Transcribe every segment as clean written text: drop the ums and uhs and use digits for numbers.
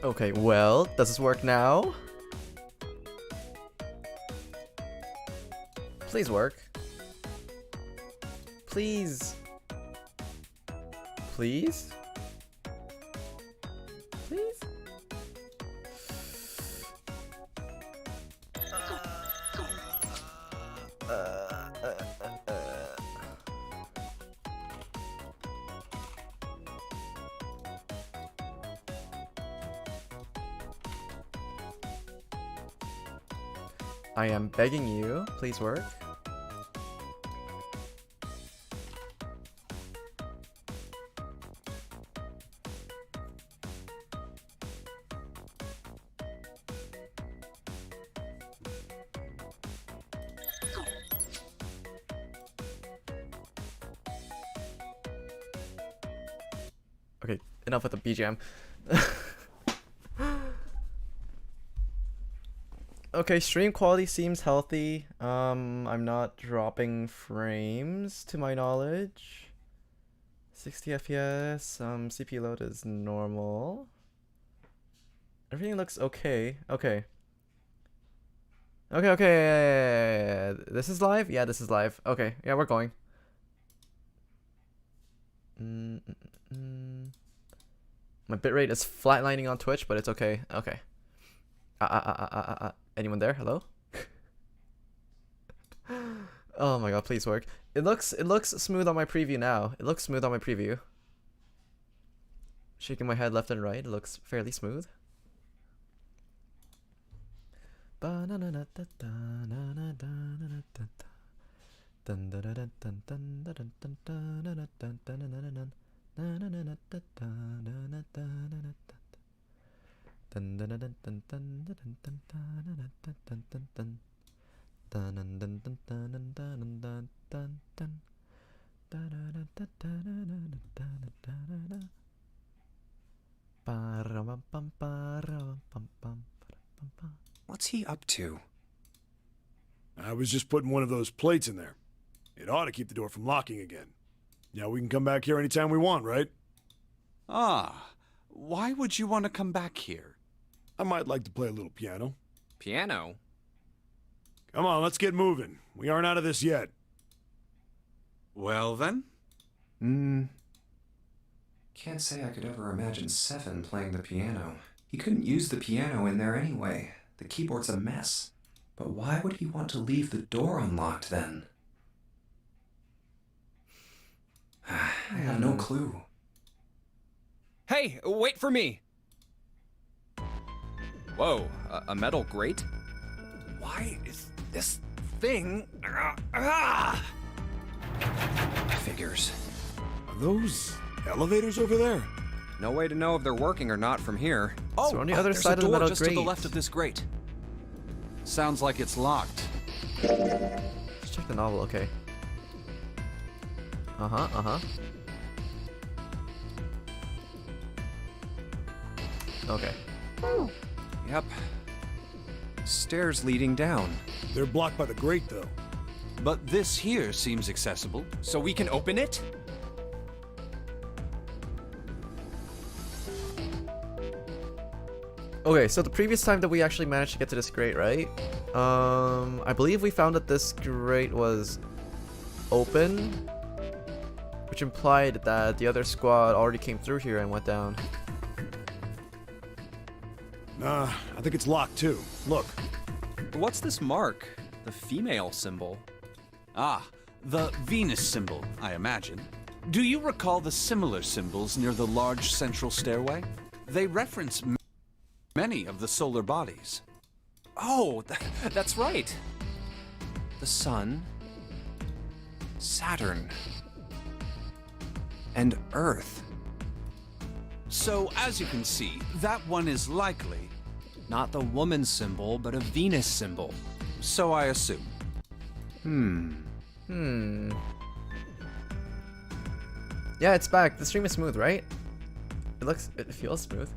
Okay, well, does this work now? Please work. Please. Please? Please? I am begging you, please work. Okay, enough with the BGM. Okay, stream quality seems healthy. I'm not dropping frames to my knowledge. 60 FPS, CPU load is normal. Everything looks okay. Okay. Okay. This is live? Yeah, this is live. Okay, yeah, we're going. My bitrate is flatlining on Twitch, but it's okay. Okay. Anyone there? Hello? Oh my god, please work. It looks smooth on my preview now. It looks smooth on my preview. Shaking my head left and right, it looks fairly smooth. What's he up to? I was just putting one of those plates in there. It ought to keep the door from locking again. Now we can come back here anytime we want, right? Ah, why would you want to come back here? I might like to play a little piano. Piano? Come on, let's get moving. We aren't out of this yet. Well then? Can't say I could ever imagine Seven playing the piano. He couldn't use the piano in there anyway. The keyboard's a mess. But why would he want to leave the door unlocked then? I have no clue. Hey, wait for me! Whoa, a metal grate? Why is this thing... Figures. Are those elevators over there? No way to know if they're working or not from here. Oh, So on the other there's side a of the door metal just to the grate. left of this grate. Sounds like it's locked. Let's check the novel, okay. Okay. Yep. Stairs leading down. They're blocked by the grate, though. But this here seems accessible. So we can open it? Okay, so the previous time that we actually managed to get to this grate, right? I believe we found that this grate was open, which implied that the other squad already came through here and went down. Nah, I think it's locked too. Look. What's this mark? The female symbol. Ah, the Venus symbol, I imagine. Do you recall the similar symbols near the large central stairway? They reference many of the solar bodies. Oh, that's right. The Sun, Saturn, and Earth. So, as you can see, that one is likely. Not the woman symbol, but a Venus symbol. So I assume. Yeah, it's back. The stream is smooth, right? It feels smooth.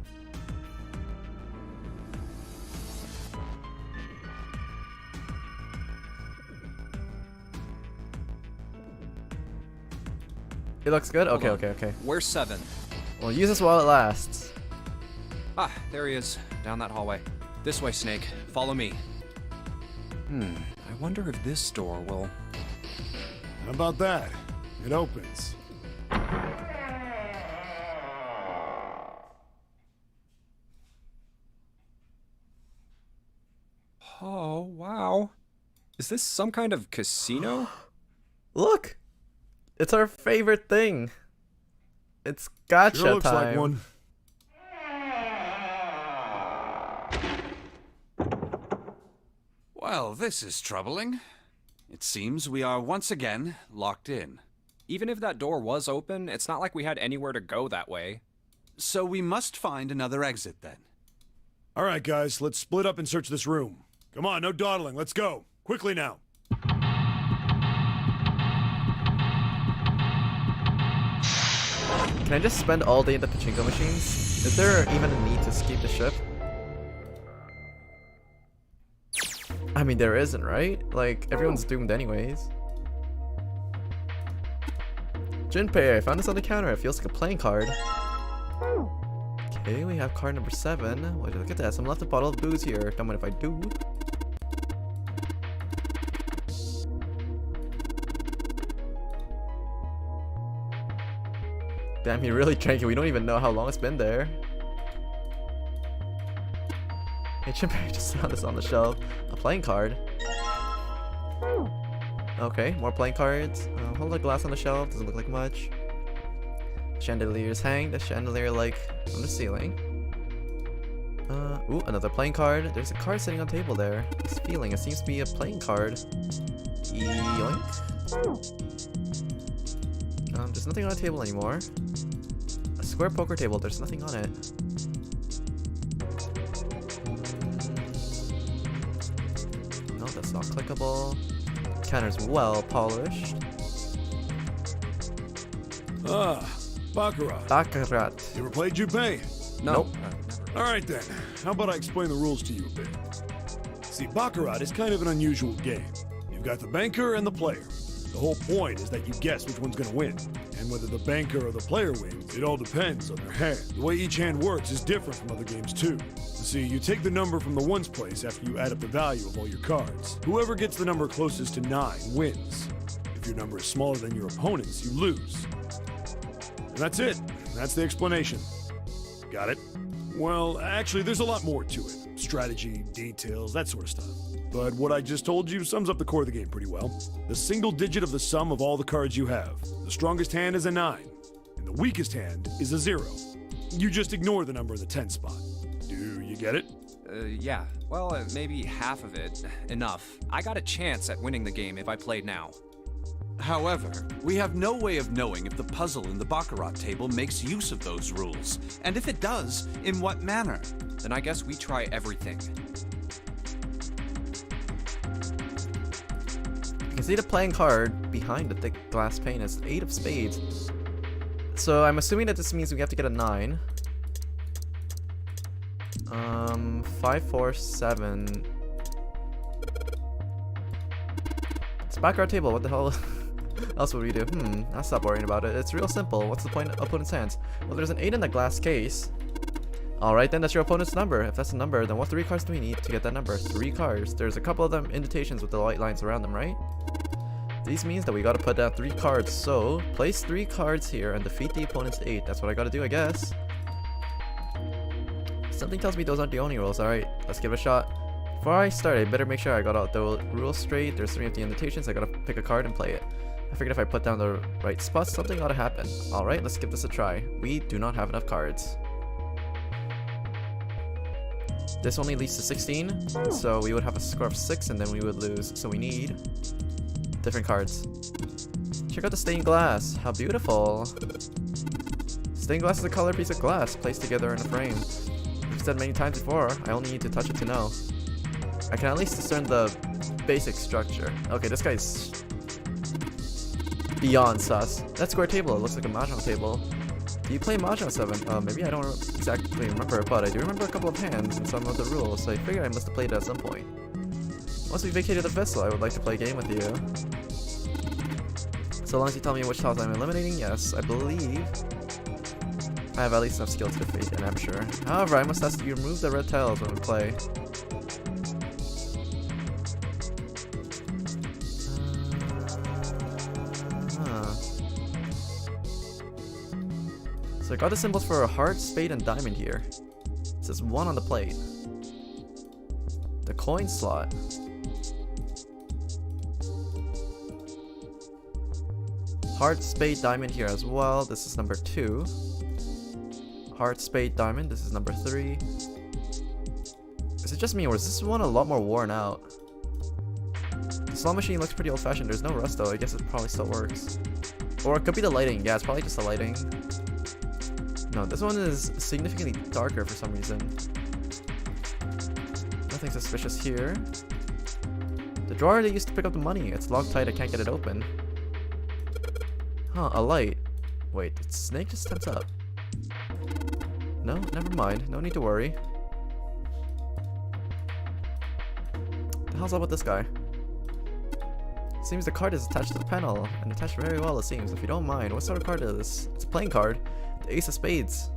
It looks good? Okay, Hold okay. Where's 7? Well, use this while it lasts. Ah, there he is. Down that hallway. This way, Snake. Follow me. I wonder if this door will... How about that? It opens. Oh, wow. Is this some kind of casino? Look! It's our favorite thing. It's gacha Sure looks time. like one. Well, this is troubling. It seems we are once again locked in. Even if that door was open, it's not like we had anywhere to go that way. So we must find another exit then. All right, guys, let's split up and search this room. Come on, no dawdling. Let's go. Quickly now. Can I just spend all day in the pachinko machines? Is there even a need to escape the ship? I mean, there isn't, right? Like, everyone's doomed anyways. Junpei, I found this on the counter. It feels like a playing card. Okay, we have card number 7. Wait, look at that. Some left a bottle of booze here. Don't mind if I do. Damn, he really drank it. We don't even know how long it's been there. Hey, Junpei, just found this on the shelf. A playing card. Okay, more playing cards. Hold the glass on the shelf. Doesn't look like much. Chandeliers hang. The chandelier like from the ceiling. Ooh, another playing card. There's a card sitting on the table there. This feeling, it seems to be a playing card. Yoink. There's nothing on the table anymore. A square poker table. There's nothing on it. No, that's not clickable. Counter's well polished. Ah, Baccarat. Baccarat. You ever played Junpei? No. Nope. Never. All right then. How about I explain the rules to you a bit? See, Baccarat is kind of an unusual game. You've got the banker and the player. The whole point is that you guess which one's gonna win. And whether the banker or the player wins, it all depends on their hand. The way each hand works is different from other games too. See, you take the number from the ones place after you add up the value of all your cards. Whoever gets the number closest to 9 wins. If your number is smaller than your opponent's, you lose. And that's it. That's the explanation. Got it? Well, actually, there's a lot more to it. Strategy, details, that sort of stuff. But what I just told you sums up the core of the game pretty well. The single digit of the sum of all the cards you have. The strongest hand is a 9, and the weakest hand is a 0. You just ignore the number in the 10 spot. Do you get it? Yeah. Well, maybe half of it. Enough. I got a chance at winning the game if I played now. However, we have no way of knowing if the puzzle in the Baccarat table makes use of those rules, and if it does, in what manner. Then I guess we try everything. You can see the playing card behind the thick glass pane is 8 of spades. So I'm assuming that this means we have to get a 9. 5, 4, 7. It's Baccarat table. What the hell else would we do? I'll stop worrying about it. It's real simple. What's the point of opponent's hands? Well, there's an 8 in the glass case. Alright then, that's your opponent's number. If that's the number, then what 3 cards do we need to get that number? 3 cards. There's a couple of them indentations with the white lines around them, right? This means that we gotta put down 3 cards. So, place 3 cards here and defeat the opponent's 8. That's what I gotta do, I guess. Something tells me those aren't the only rules. Alright, let's give it a shot. Before I start, I better make sure I got all the rules straight. There's 3 empty invitations. I gotta pick a card and play it. I figured if I put down the right spots, something ought to happen. Alright, let's give this a try. We do not have enough cards. This only leads to 16, so we would have a score of 6 and then we would lose. So we need different cards. Check out the stained glass. How beautiful. Stained glass is a colored piece of glass placed together in a frame. I've said many times before, I only need to touch it to know. I can at least discern the basic structure. Okay, this guy's beyond sus. That square table, it looks like a mahjong table. Do you play Mahjong 7? Maybe I don't exactly remember, but I do remember a couple of hands and some of the rules, so I figured I must have played it at some point. Once we vacated the vessel, I would like to play a game with you. So long as you tell me which tiles I'm eliminating, yes, I believe. I have at least enough skill to defeat an amateur. However, I must ask that you remove the red tiles when we play. So I got the symbols for a heart, spade, and diamond here. It says 1 on the plate. The coin slot. Heart, spade, diamond here as well. This is number 2. Heart, spade, diamond. This is number 3. Is it just me, or is this one a lot more worn out? The slot machine looks pretty old-fashioned. There's no rust though. I guess it probably still works. Or it could be the lighting. Yeah, it's probably just the lighting. No, this one is significantly darker for some reason. Nothing suspicious here. The drawer they used to pick up the money. It's locked tight. I can't get it open. Huh, a light. Wait, did Snake just tense up? No, never mind. No need to worry. The hell's up with this guy? Seems the card is attached to the panel, and attached very well it seems. If you don't mind, what sort of card is this? It's a playing card. The Ace of Spades.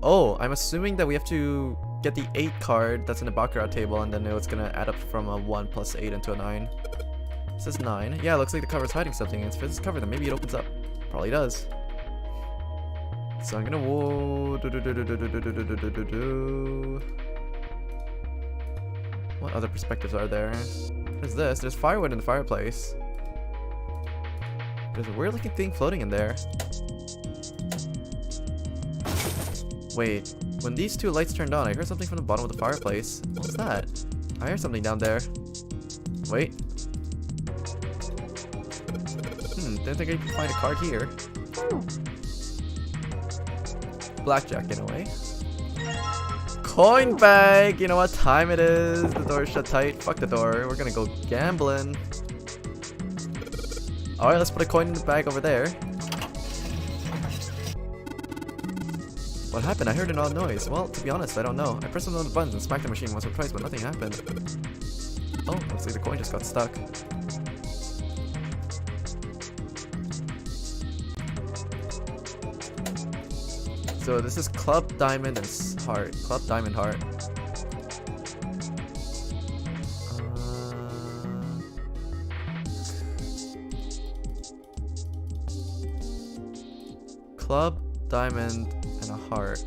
Oh, I'm assuming that we have to get the 8 card that's in the Baccarat table, and then it's gonna add up from a 1 plus 8 into a 9. It says 9. Yeah, it looks like the cover's hiding something. If it's covered, then maybe it opens up. Probably does. So I'm gonna What other perspectives are there? What is this? There's firewood in the fireplace. There's a weird looking thing floating in there. Wait, when these 2 lights turned on, I heard something from the bottom of the fireplace. What was that? I heard something down there. Wait. Didn't think I could find a card here. Blackjack in a way. Coin bag! You know what time it is? The door's shut tight. Fuck the door. We're gonna go gambling. Alright, let's put a coin in the bag over there. What happened? I heard an odd noise. Well, to be honest, I don't know. I pressed some of the buttons and smacked the machine once or twice, but nothing happened. Oh, looks like the coin just got stuck. So this is club, diamond, and heart. Club, diamond, heart. Club, diamond, and a heart.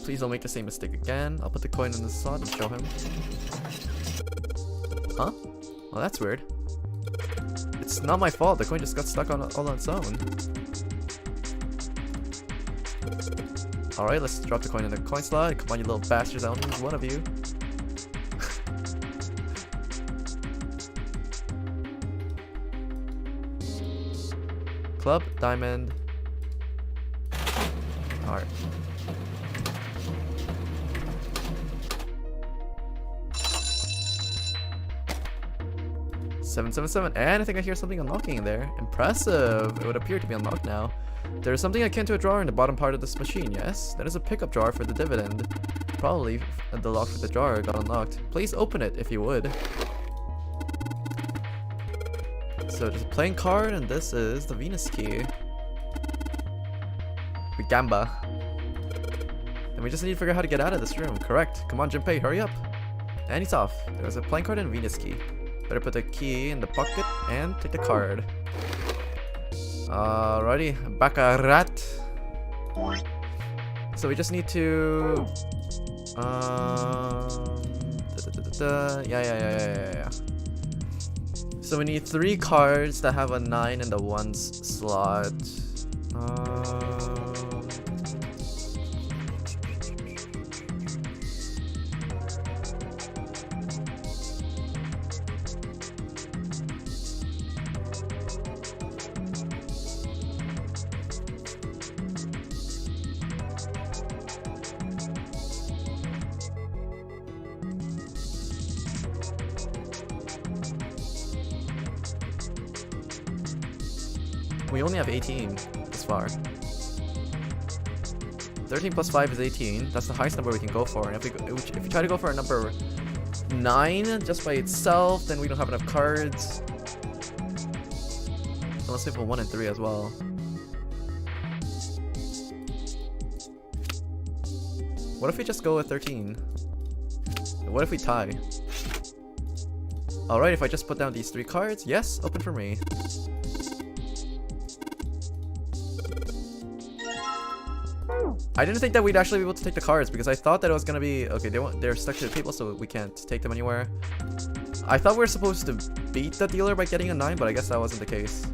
Please don't make the same mistake again. I'll put the coin in the slot and show him. Huh? Well, that's weird. It's not my fault. The coin just got stuck all on its own. Alright, let's drop the coin in the coin slot. Come on, you little bastards. I only need one of you. Club, diamond, heart. $777, and I think I hear something unlocking in there. Impressive. It would appear to be unlocked now. There is something akin to a drawer in the bottom part of this machine, yes? That is a pickup drawer for the dividend. Probably the lock for the drawer got unlocked. Please open it if you would. So there's a playing card, and this is the Venus key. We gamba. And we just need to figure out how to get out of this room. Correct. Come on, Junpei, hurry up. And he's off. There's a playing card and Venus key. Better put the key in the pocket and take the card. Alrighty, Baccarat. So we just need to... Yeah. So we need 3 cards that have a 9 in the 1s slot. We only have 18 this far. 13 plus 5 is 18. That's the highest number we can go for. And if we try to go for a number 9 just by itself, then we don't have enough cards. Unless we have a 1 and 3 as well. What if we just go with 13? What if we tie? Alright, if I just put down these 3 cards, yes, open for me. I didn't think that we'd actually be able to take the cards because I thought that it was gonna be okay. They're stuck to the table, so we can't take them anywhere. I thought we were supposed to beat the dealer by getting a 9, but I guess that wasn't the case.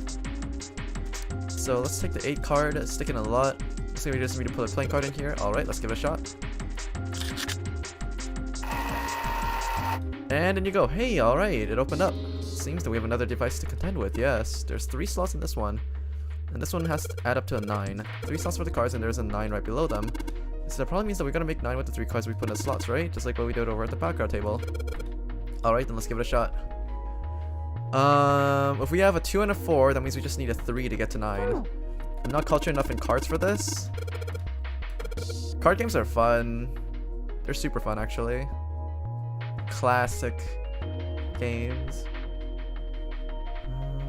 So let's take the 8 card, stick in a lot. Looks like we just need to put a playing card in here. All right, let's give it a shot. And in you go. Hey, all right, it opened up. Seems that we have another device to contend with. Yes, there's 3 slots in this one. And this one has to add up to a 9. 3 slots for the cards, and there's a 9 right below them. So that probably means that we're gonna make 9 with the 3 cards we put in the slots, right? Just like what we did over at the background table. Alright, then let's give it a shot. If we have a 2 and a 4, that means we just need a 3 to get to 9. I'm not cultured enough in cards for this. Card games are fun. They're super fun, actually. Classic games.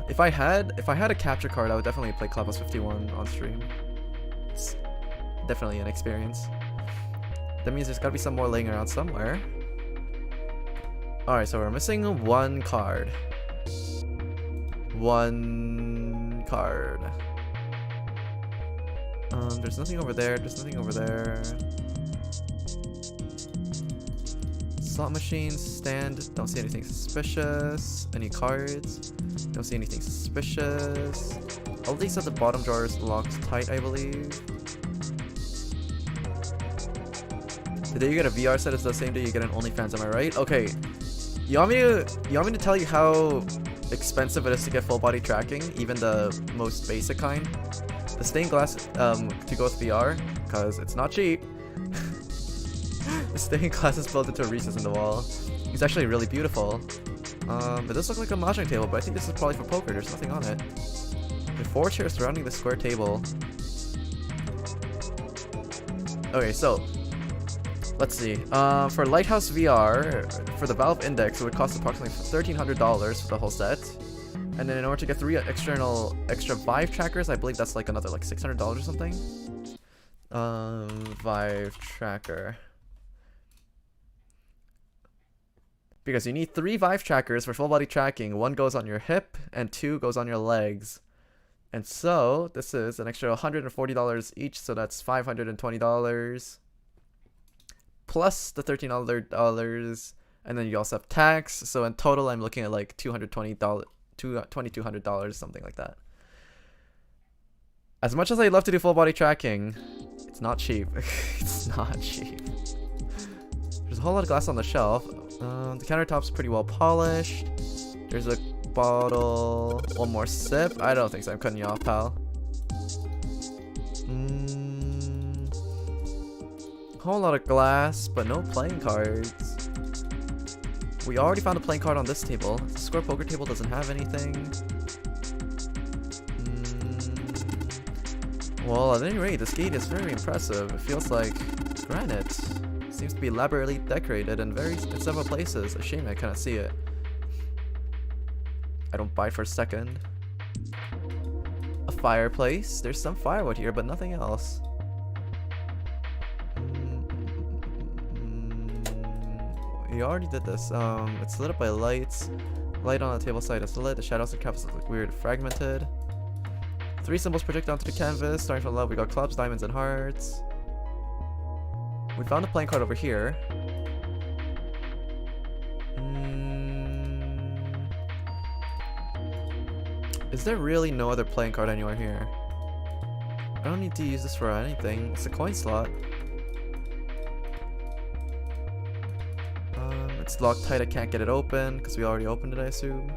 If I had a capture card, I would definitely play Clubhouse 51 on stream. It's definitely an experience. That means there's gotta be some more laying around somewhere. Alright, so we're missing 1 card. 1 card. There's nothing over there, there's nothing over there. Slot machine, stand, don't see anything suspicious. Any cards? Don't see anything suspicious. All these at the bottom drawers locked tight, I believe. The day you get a VR set is the same day you get an OnlyFans, am I right? Okay. You want me to tell you how expensive it is to get full body tracking, even the most basic kind? The stained glass to go with VR, because it's not cheap. The stained glass is built into a recess in the wall. It's actually really beautiful. It does look like a mahjong table, but I think this is probably for poker. There's nothing on it. There are 4 chairs surrounding the square table. Okay, so let's see. For Lighthouse VR, for the Valve Index, it would cost approximately $1,300 for the whole set. And then in order to get 3 extra Vive trackers, I believe that's like another like $600 or something. Vive tracker. Because you need 3 Vive trackers for full body tracking. 1 goes on your hip and 2 goes on your legs. And so this is an extra $140 each, so that's $520 plus the $13, and then you also have tax. So in total, I'm looking at like $2,200, something like that. As much as I love to do full body tracking, it's not cheap. It's not cheap. There's a whole lot of glass on the shelf. The countertop's pretty well polished. There's a bottle. 1 more sip. I don't think so. I'm cutting you off, pal. Whole lot of glass, but no playing cards. We already found a playing card on this table. The square poker table doesn't have anything. Well, at any rate, this gate is very impressive. It feels like granite. Seems to be elaborately decorated in several places. A shame I cannot see it. I don't buy for a second. A fireplace. There's some firewood here, but nothing else. We already did this. It's lit up by lights. Light on the table side is lit. The shadows of the canvas look weird, fragmented. 3 symbols project onto the canvas. Starting from left, we got clubs, diamonds, and hearts. We found a playing card over here. Is there really no other playing card anywhere here? I don't need to use this for anything. It's a coin slot. It's locked tight. I can't get it open because we already opened it, I assume.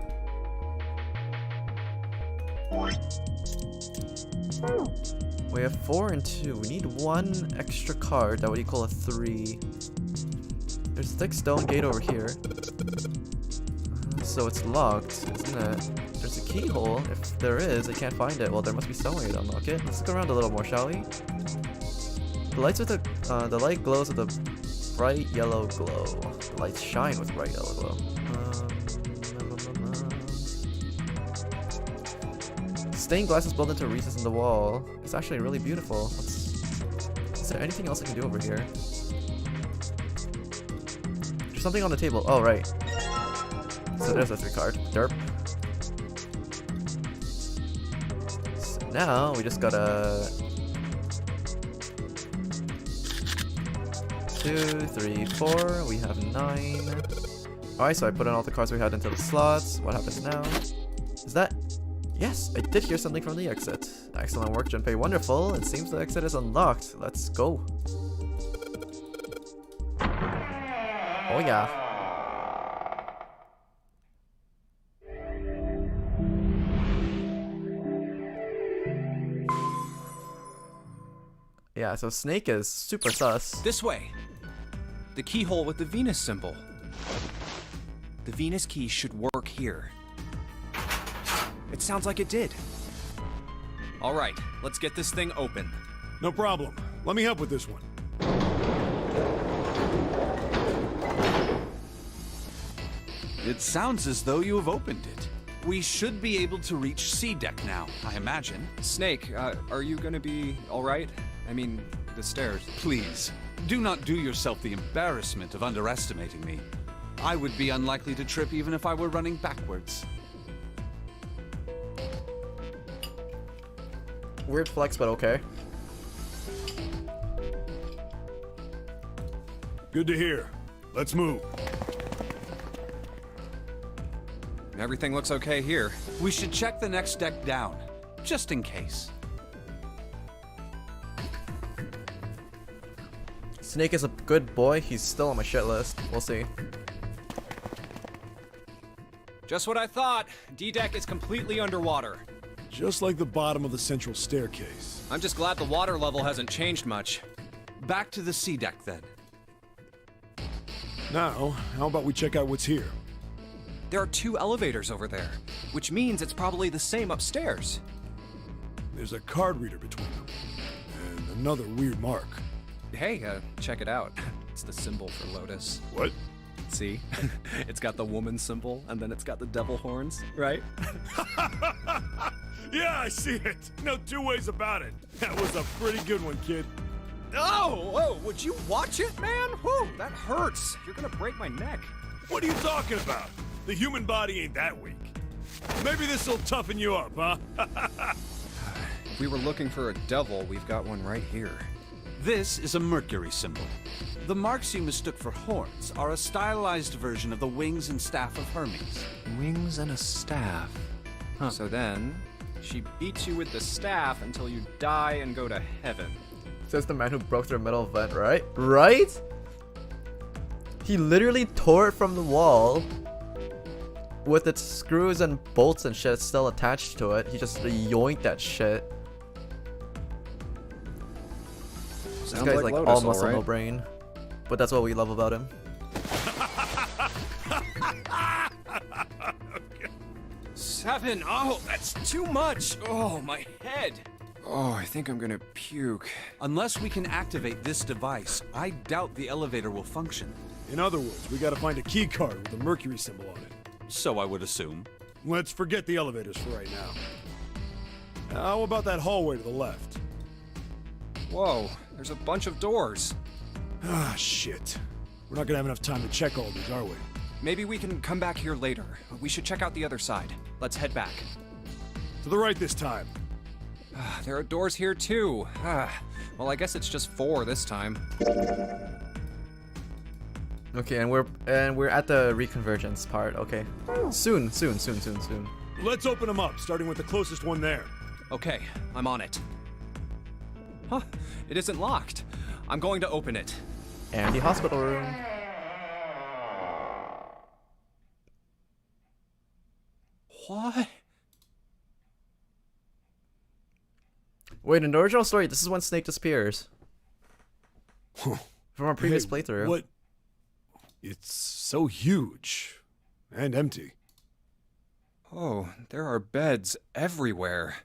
We have 4 and 2. We need 1 extra card that would equal a 3. There's a thick stone gate over here. So it's locked, isn't it? There's a keyhole. If there is, I can't find it. Well, there must be some way to unlock it. Let's look around a little more, shall we? The light glows with a bright yellow glow. The lights shine with bright yellow glow. Stained glass is built into a recess in the wall. It's actually really beautiful. Is there anything else I can do over here? There's something on the table. Oh, right. So there's a 3 card. Derp. So now we just gotta... 2, 3, 4. We have 9. Alright, so I put in all the cards we had into the slots. What happens now? Is that... Yes, I did hear something from the exit. Excellent work, Junpei. Wonderful. It seems the exit is unlocked. Let's go. Oh yeah. Yeah, so Snake is super sus. This way. The keyhole with the Venus symbol. The Venus key should work here. It sounds like it did. All right, let's get this thing open. No problem. Let me help with this one. It sounds as though you have opened it. We should be able to reach C deck now, I imagine. Snake, are you gonna be all right? I mean, the stairs. Please, do not do yourself the embarrassment of underestimating me. I would be unlikely to trip even if I were running backwards. Weird flex, but okay. Good to hear. Let's move. Everything looks okay here. We should check the next deck down, just in case. Snake is a good boy. He's still on my shit list. We'll see. Just what I thought. D-deck is completely underwater. Just like the bottom of the central staircase. I'm just glad the water level hasn't changed much. Back to the C deck then. Now, how about we check out what's here? There are 2 elevators over there, which means it's probably the same upstairs. There's a card reader between them. And another weird mark. Hey, check it out. It's the symbol for Lotus. What? See? It's got the woman symbol, and then it's got the devil horns, right? Yeah, I see it. No 2 ways about it. That was a pretty good one, kid. Oh, would you watch it, man? Whew, that hurts. You're gonna break my neck. What are you talking about? The human body ain't that weak. Maybe this'll toughen you up, huh? If we were looking for a devil, we've got one right here. This is a Mercury symbol. The marks you mistook for horns are a stylized version of the wings and staff of Hermes. Wings and a staff. Huh. So then, she beats you with the staff until you die and go to heaven. Says the man who broke their metal vent, right? Right? He literally tore it from the wall with its screws and bolts and shit still attached to it. He just yoinked that shit. This guy's like all muscle, no brain. But that's what we love about him. Okay. 7. Oh, that's too much. Oh, my head. Oh, I think I'm gonna puke. Unless we can activate this device, I doubt the elevator will function. In other words, we gotta find a key card with a Mercury symbol on it. So I would assume. Let's forget the elevators for right now. How about that hallway to the left? Whoa, there's a bunch of doors. Ah, shit. We're not gonna have enough time to check all these, are we? Maybe we can come back here later. We should check out the other side. Let's head back. To the right this time. There are doors here too. Well, I guess it's just 4 this time. Okay, and we're at the reconvergence part. Okay, soon. Let's open them up, starting with the closest one there. Okay, I'm on it. Huh, it isn't locked. I'm going to open it. And the hospital room. What? Wait, in the original story, this is when Snake disappears. From our previous playthrough. What? It's so huge. And empty. Oh, there are beds everywhere.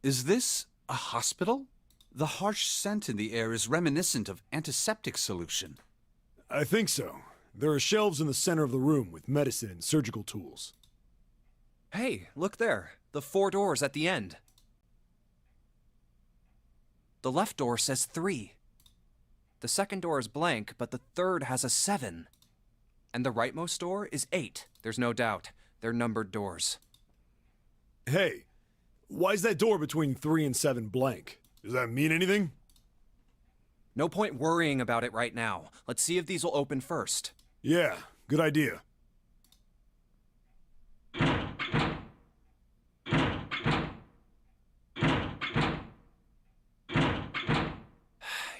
Is this a hospital? The harsh scent in the air is reminiscent of antiseptic solution. I think so. There are shelves in the center of the room with medicine and surgical tools. Hey, look there. The 4 doors at the end. The left door says 3. The second door is blank, but the third has a 7. And the rightmost door is 8. There's no doubt. They're numbered doors. Hey, why is that door between 3 and 7 blank? Does that mean anything? No point worrying about it right now. Let's see if these will open first. Yeah, good idea.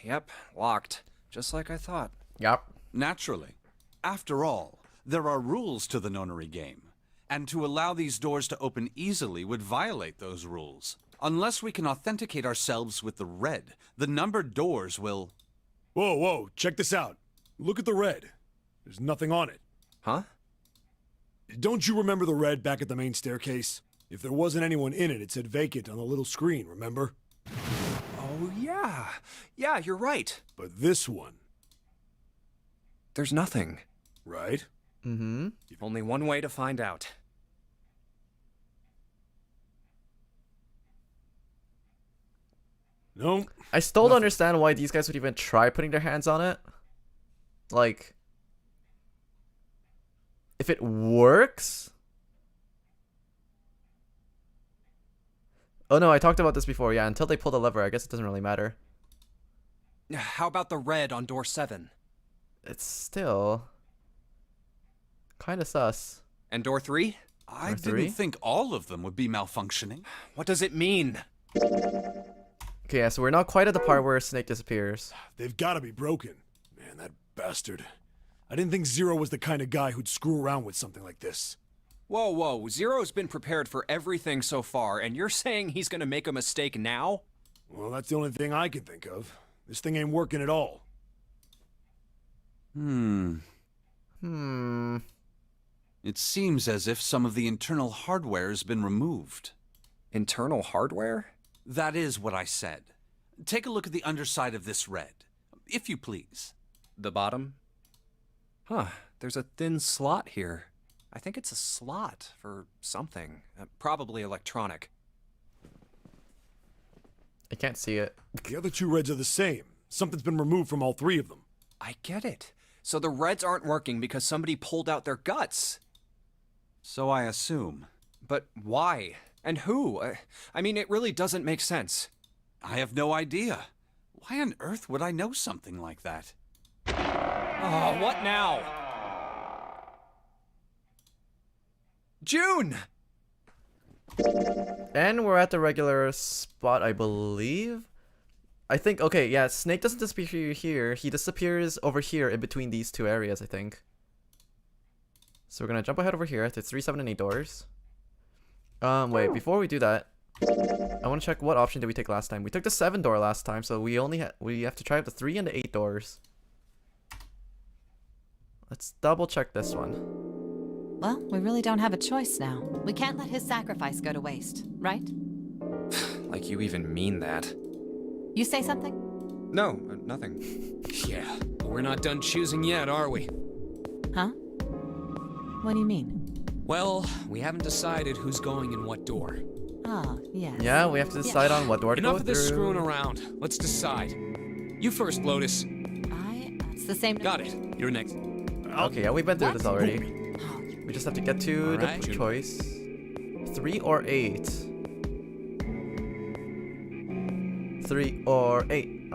Yep, locked. Just like I thought. Yep. Naturally. After all, there are rules to the nonary game, and to allow these doors to open easily would violate those rules. Unless we can authenticate ourselves with the red, the numbered doors will... Whoa, whoa, check this out. Look at the red. There's nothing on it. Huh? Don't you remember the red back at the main staircase? If there wasn't anyone in it, it said vacant on the little screen, remember? Oh, yeah. Yeah, you're right. But this one, There's nothing. right? Mm-hmm. Only one way to find out. No. I still don't understand why these guys would even try putting their hands on it. Like, if it works... Oh no, I talked about this before. Yeah, until they pull the lever, I guess it doesn't really matter. How about the red on door 7? It's still kind of sus. And door 3? I Or didn't three? think all of them would be malfunctioning. What does it mean? Okay, yeah, so we're not quite at the part where Snake disappears. They've got to be broken. Man, that bastard. I didn't think Zero was the kind of guy who'd screw around with something like this. Whoa, whoa. Zero's been prepared for everything so far, and you're saying he's gonna make a mistake now? Well, that's the only thing I can think of. This thing ain't working at all. Hmm. It seems as if some of the internal hardware has been removed. Internal hardware? That is what I said. Take a look at the underside of this red, if you please. The bottom? Huh, there's a thin slot here. I think it's a slot for something. Probably electronic. I can't see it. The other 2 reds are the same. Something's been removed from all 3 of them. I get it. So the reds aren't working because somebody pulled out their guts. So I assume. But why? And who? I mean, it really doesn't make sense. I have no idea. Why on earth would I know something like that? Oh, what now? June! And we're at the regular spot, I believe. I think, okay, yeah, Snake doesn't disappear here. He disappears over here in between these 2 areas, I think. So we're gonna jump ahead over here to 3, 7, and 8 doors. Wait, before we do that, I want to check what option did we take last time. We took the 7 door last time, so we have to try out the 3 and the 8 doors. Let's double check this one. Well, we really don't have a choice now. We can't let his sacrifice go to waste, right? Like you even mean that. You say something? No, nothing. Yeah, but we're not done choosing yet, are we? Huh? What do you mean? Well, we haven't decided who's going in what door. Ah, yes. Yeah, we have to decide on what door to Enough go of this through. screwing around. Let's decide. You first, Lotus. It's the same. Got it. You're next. Okay, yeah, we've been through this already. Oh, We just have to get to the Alright. choice. 3 or 8. 3 or 8.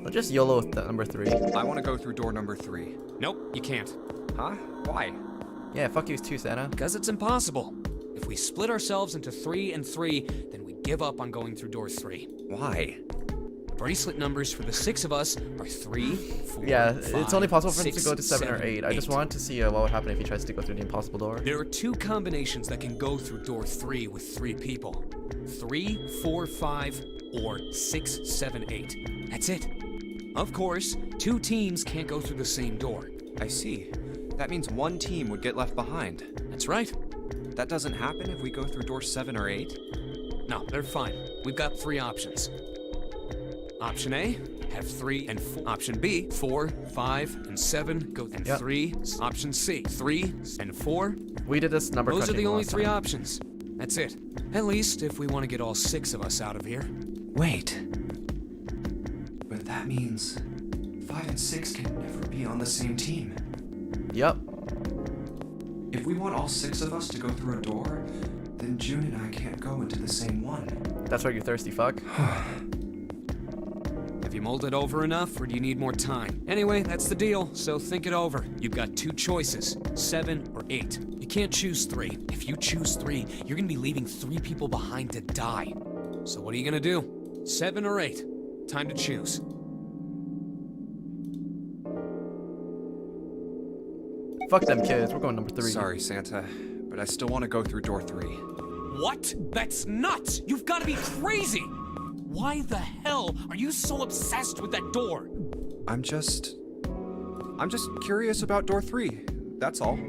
I'll just YOLO with the number 3. I want to go through door number 3. Nope, you can't. Huh? Why? Yeah, fuck you too, Santa. Because it's impossible. If we split ourselves into 3 and 3, then we give up on going through door 3. Why? The bracelet numbers for the 6 of us are 3, 4, Yeah, 5, it's only possible for him to 6, go to 7 or 8. I just wanted to see what would happen if he tries to go through the impossible door. There are 2 combinations that can go through door 3 with 3 people. 3, 4, 5, or 6, 7, 8. That's it. Of course, 2 teams can't go through the same door. I see. That means one team would get left behind. That's right. that doesn't happen if we go through door 7 or 8? No, they're fine. We've got 3 options. Option A, have 3 and 4. Option B, 4, 5, and 7, go and 3. Option C, 3 and 4. We did this number Those are crunching the only last 3 time. options. That's it. At least if we want to get all 6 of us out of here. Wait. But that means 5 and 6 can never be on the same team. Yep. If we want all 6 of us to go through a door, then June and I can't go into the same one. That's right, you thirsty fuck. Have you mulled it over enough, or do you need more time? Anyway, that's the deal, so think it over. You've got 2 choices, 7 or 8. You can't choose 3. If you choose 3, you're gonna be leaving 3 people behind to die. So what are you gonna do? 7 or 8? Time to choose. Fuck them kids, we're going number 3. Sorry, Santa, but I still want to go through door 3. What? That's nuts! You've gotta be crazy! Why the hell are you so obsessed with that door? I'm just curious about door 3. That's all.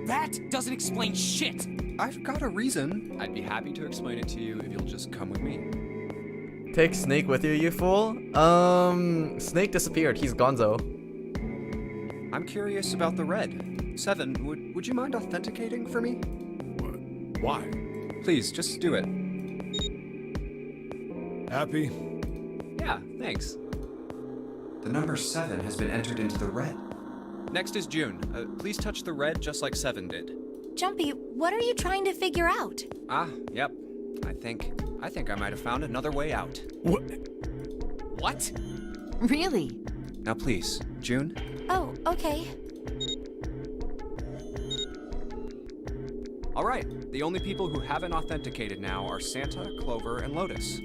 That doesn't explain shit! I've got a reason. I'd be happy to explain it to you if you'll just come with me. Take Snake with you, you fool. Snake disappeared, he's gonzo. I'm curious about the red. 7, would you mind authenticating for me? Why? Please, just do it. Happy? Yeah, thanks. The number 7 has been entered into the red. Next is June. Please touch the red just like 7 did. Jumpy, what are you trying to figure out? Yep. I think I might have found another way out. What? What? Really? Now please, June. Oh, okay. All right, the only people who haven't authenticated now are Santa, Clover, and Lotus.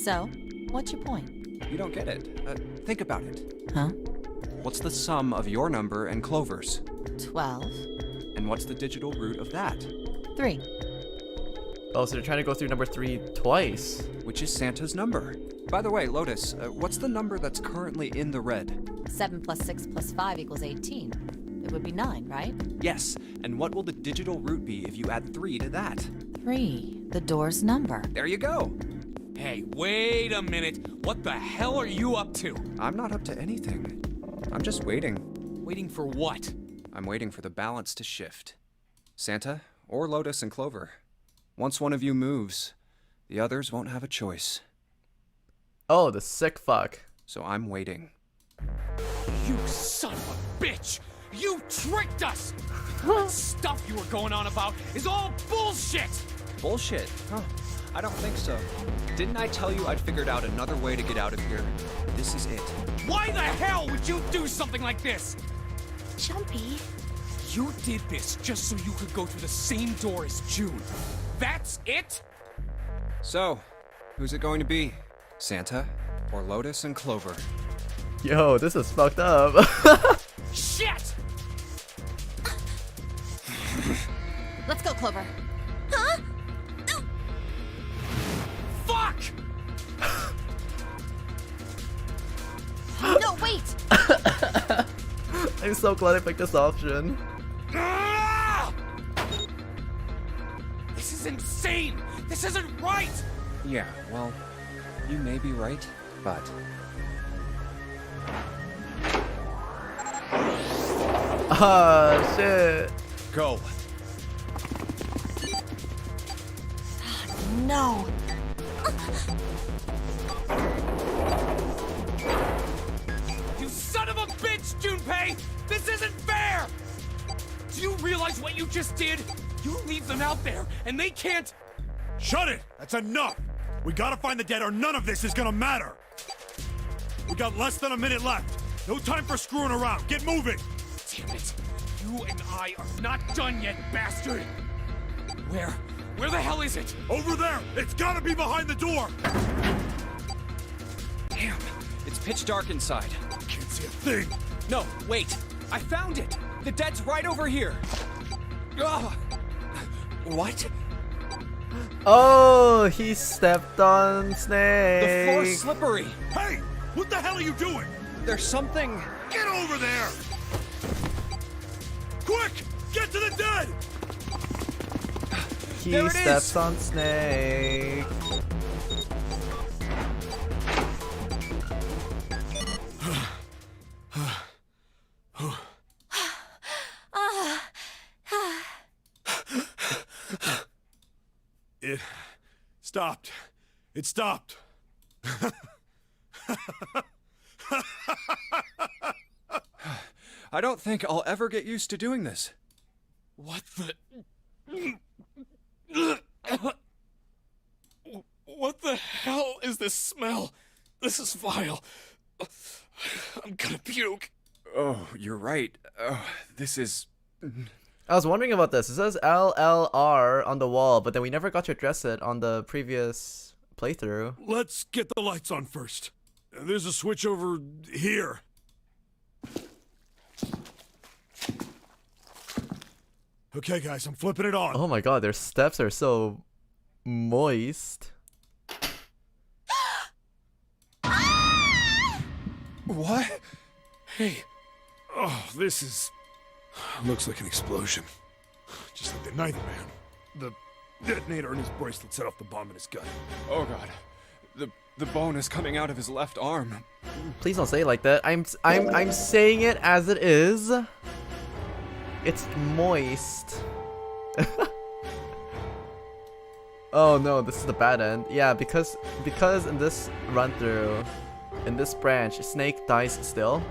So, what's your point? You don't get it. Think about it. Huh? What's the sum of your number and Clover's? 12. And what's the digital root of that? 3. Oh, so they're trying to go through number 3 twice. Which is Santa's number. By the way, Lotus, what's the number that's currently in the red? 7 plus 6 plus 5 equals 18. It would be 9, right? Yes, and what will the digital root be if you add 3 to that? 3. The door's number. There you go. Hey, wait a minute. What the hell are you up to? I'm not up to anything. I'm just waiting. Waiting for what? I'm waiting for the balance to shift. Santa, or Lotus and Clover. Once one of you moves, the others won't have a choice. Oh, the sick fuck. So I'm waiting. You son of a bitch! You tricked us! That stuff you were going on about is all bullshit! Bullshit? Huh. I don't think so. Didn't I tell you I'd figured out another way to get out of here? This is it. Why the hell would you do something like this? Jumpy. You did this just so you could go through the same door as June. That's it? So, who's it going to be? Santa or Lotus and Clover? Yo, this is fucked up. Shit! Let's go, Clover. Huh? Fuck! No, wait! I'm so glad I picked this option. Ah! This is insane! This isn't right! Yeah, well, you may be right, but... Ah, shit. Go! No! You son of a bitch, Junpei! This isn't fair! Do you realize what you just did? You leave them out there, and they can't... Shut it! That's enough! We gotta find the dead or none of this is gonna matter! We got less than a minute left. No time for screwing around. Get moving! Damn it! You and I are not done yet, bastard! Where the hell is it? Over there! It's gotta be behind the door! Damn, it's pitch dark inside. Can't see a thing! No, wait! I found it! The dead's right over here! Ugh. What? Oh, he stepped on Snake. The floor's slippery! Hey! What the hell are you doing? There's something... Get over there! Quick! Get to the dead! He There it steps is! on snake. It stopped. It stopped. I don't think I'll ever get used to doing this. What the... What the hell is this smell? This is vile. I'm gonna puke. Oh, you're right. This is... I was wondering about this. It says LLR on the wall, but then we never got to address it on the previous playthrough. Let's get the lights on first. There's a switch over here. Okay, guys, I'm flipping it on. Oh my god, their steps are so moist. What? Hey, Oh, this is... looks like an explosion. Just like the Ninth Man. The detonator in his bracelet set off the bomb in his gut. Oh god. The bone is coming out of his left arm. Please don't say it like that. I'm saying it as it is. It's moist. Oh no, this is the bad end. Yeah, because in this run through, in this branch, Snake dies still.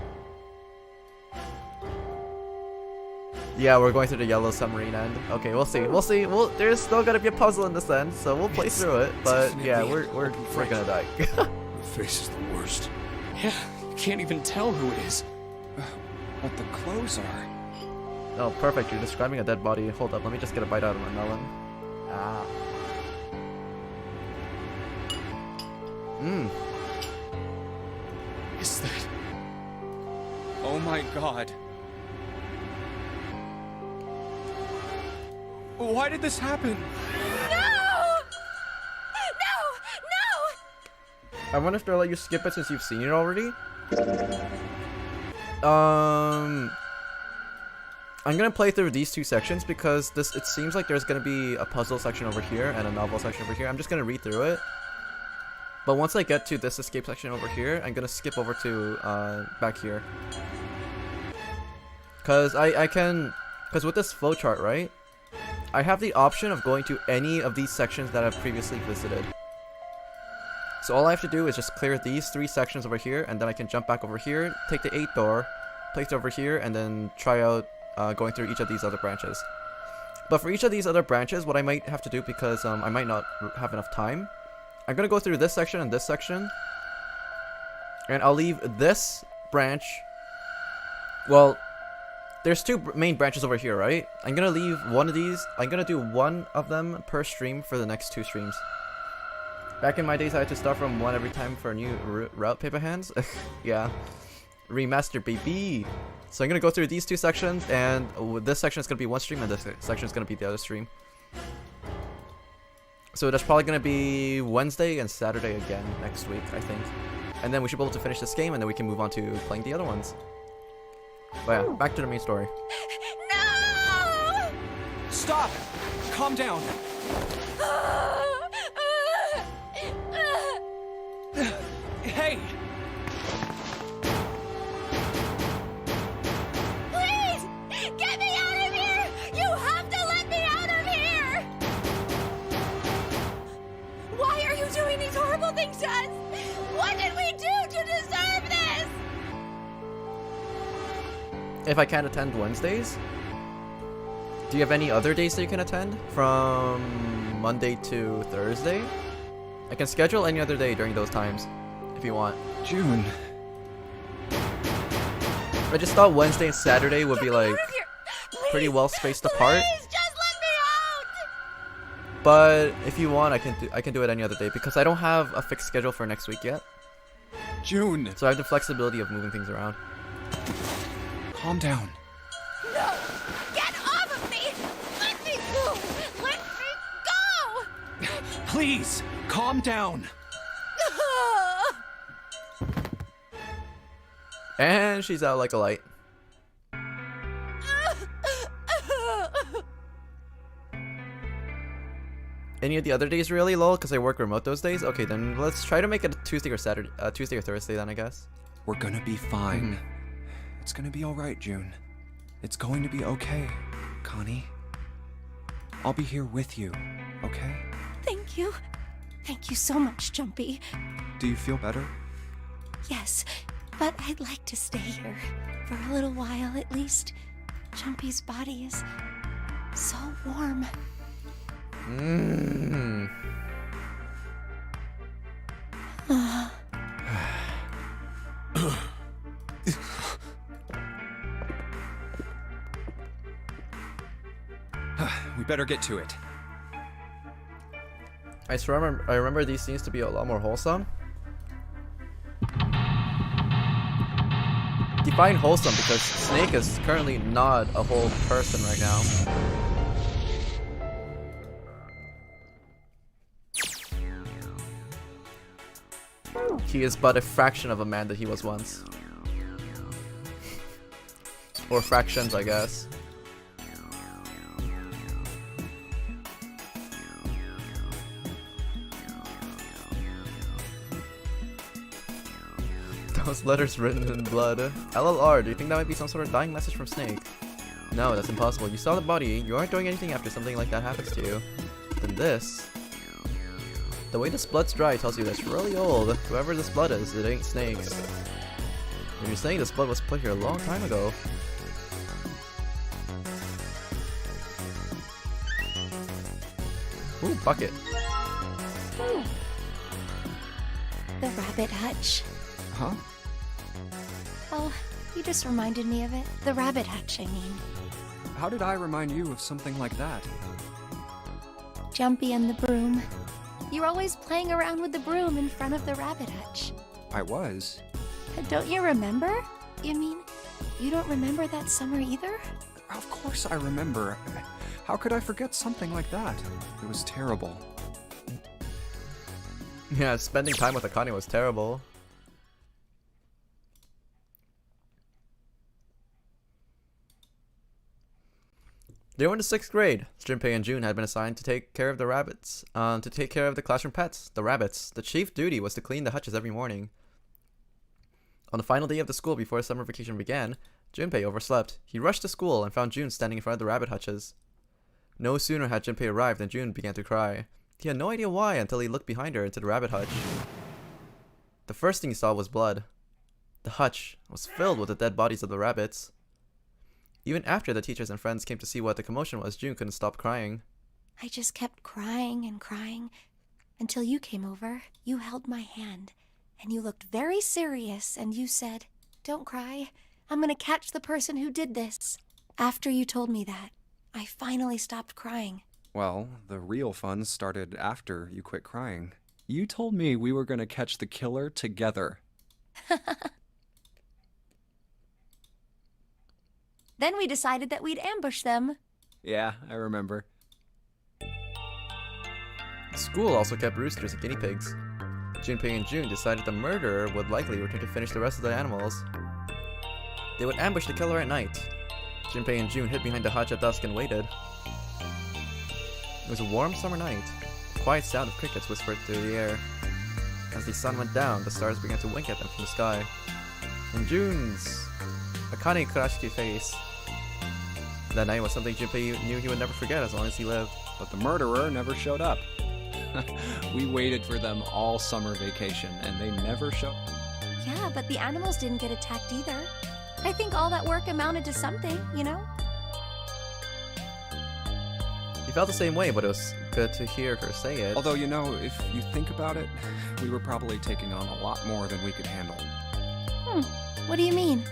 Yeah, we're going through the yellow submarine end. Okay, we'll see. We'll see. There's still gonna be a puzzle in this end, so we'll play through it. But yeah, we're gonna die. The face is the worst. yeah, you can't even tell who it is. But the clothes are... Oh, perfect. You're describing a dead body. Hold up. Let me just get a bite out of my melon. Ah. Mmm. Is that... Oh my god. Why did this happen? I wonder if they'll let you skip it since you've seen it already. I'm gonna play through these two sections because it seems like there's gonna be a puzzle section over here and a novel section over here. I'm just gonna read through it. But once I get to this escape section over here, I'm gonna skip over to back here. Cause cause with this flowchart, right? I have the option of going to any of these sections that I've previously visited. So all I have to do is just clear these 3 sections over here, and then I can jump back over here, take the 8th door, place it over here, and then try out going through each of these other branches. But for each of these other branches, what I might have to do, because I might not have enough time, I'm going to go through this section and this section, and I'll leave this branch, well, there's 2 main branches over here, right? I'm going to leave one of these, I'm going to do one of them per stream for the next 2 streams. Back in my days, I had to start from 1 every time for a new route, paper hands. Yeah. Remaster, baby! So I'm going to go through these 2 sections, and this section is going to be one stream, and this section is going to be the other stream. So that's probably going to be Wednesday and Saturday again next week, I think. And then we should be able to finish this game, and then we can move on to playing the other ones. But yeah, back to the main story. No! Stop! Calm down. Hey! Please! Get me out of here! You have to let me out of here! Why are you doing these horrible things to us? What did we do to deserve this? If I can't attend Wednesdays, do you have any other days that you can attend? From Monday to Thursday? I can schedule any other day during those times, if you want. June. I just thought Wednesday and Saturday would be like pretty well spaced apart. Please, just let me out! But if you want, I can do it any other day because I don't have a fixed schedule for next week yet. June. So I have the flexibility of moving things around. Calm down. No! Get off of me! Let me go! Let me go! Please, calm down. And she's out like a light. any of the other days really, lol, because I work remote those days? Okay, then let's try to make it a Tuesday or Saturday, Tuesday or Thursday then, I guess. We're gonna be fine. It's gonna be alright, June. It's going to be okay, Connie. I'll be here with you, okay? Thank you. Thank you so much, Jumpy. Do you feel better? Yes, but I'd like to stay here for a little while at least. Jumpy's body is so warm. We better get to it. I remember these scenes to be a lot more wholesome. Define wholesome because Snake is currently not a whole person right now. He is but a fraction of a man that he was once. Or fractions, I guess. Those letters written in blood. LLR, do you think that might be some sort of dying message from Snake? No, that's impossible. You saw the body. You aren't doing anything after something like that happens to you. Then this. The way this blood's dry tells you that it's really old. Whoever this blood is, it ain't Snake's. And you're saying this blood was put here a long time ago. Ooh, bucket. Ooh. The rabbit hutch. Huh? Oh, you just reminded me of it. The rabbit hutch, I mean. How did I remind you of something like that? Jumpy and the broom. You're always playing around with the broom in front of the rabbit hutch. I was. Don't you remember? You mean, you don't remember that summer either? Of course I remember. How could I forget something like that? It was terrible. Yeah, spending time with Akane was terrible. They were in the 6th grade. Junpei and June had been assigned to take care of the rabbits, to take care of the classroom pets, the rabbits. The chief duty was to clean the hutches every morning. On the final day of the school before summer vacation began, Junpei overslept. He rushed to school and found June standing in front of the rabbit hutches. No sooner had Junpei arrived than June began to cry. He had no idea why until he looked behind her into the rabbit hutch. The first thing he saw was blood. The hutch was filled with the dead bodies of the rabbits. Even after the teachers and friends came to see what the commotion was, June couldn't stop crying. I just kept crying and crying until you came over. You held my hand and you looked very serious and you said, "Don't cry. I'm gonna catch the person who did this." After you told me that, I finally stopped crying. Well, the real fun started after you quit crying. You told me we were gonna catch the killer together. Then we decided that we'd ambush them. Yeah, I remember. The school also kept roosters and guinea pigs. Junpei and June decided the murderer would likely return to finish the rest of the animals. They would ambush the killer at night. Junpei and June hid behind the hutch at dusk and waited. It was a warm summer night. The quiet sound of crickets whispered through the air. As the sun went down, the stars began to wink at them from the sky. In June's Akane Kurashiki face, that night was something Junpei knew he would never forget as long as he lived. But the murderer never showed up. We waited for them all summer vacation, and they never showed. Yeah, but the animals didn't get attacked either. I think all that work amounted to something, you know? He felt the same way, but it was good to hear her say it. Although, you know, if you think about it, we were probably taking on a lot more than we could handle. What do you mean?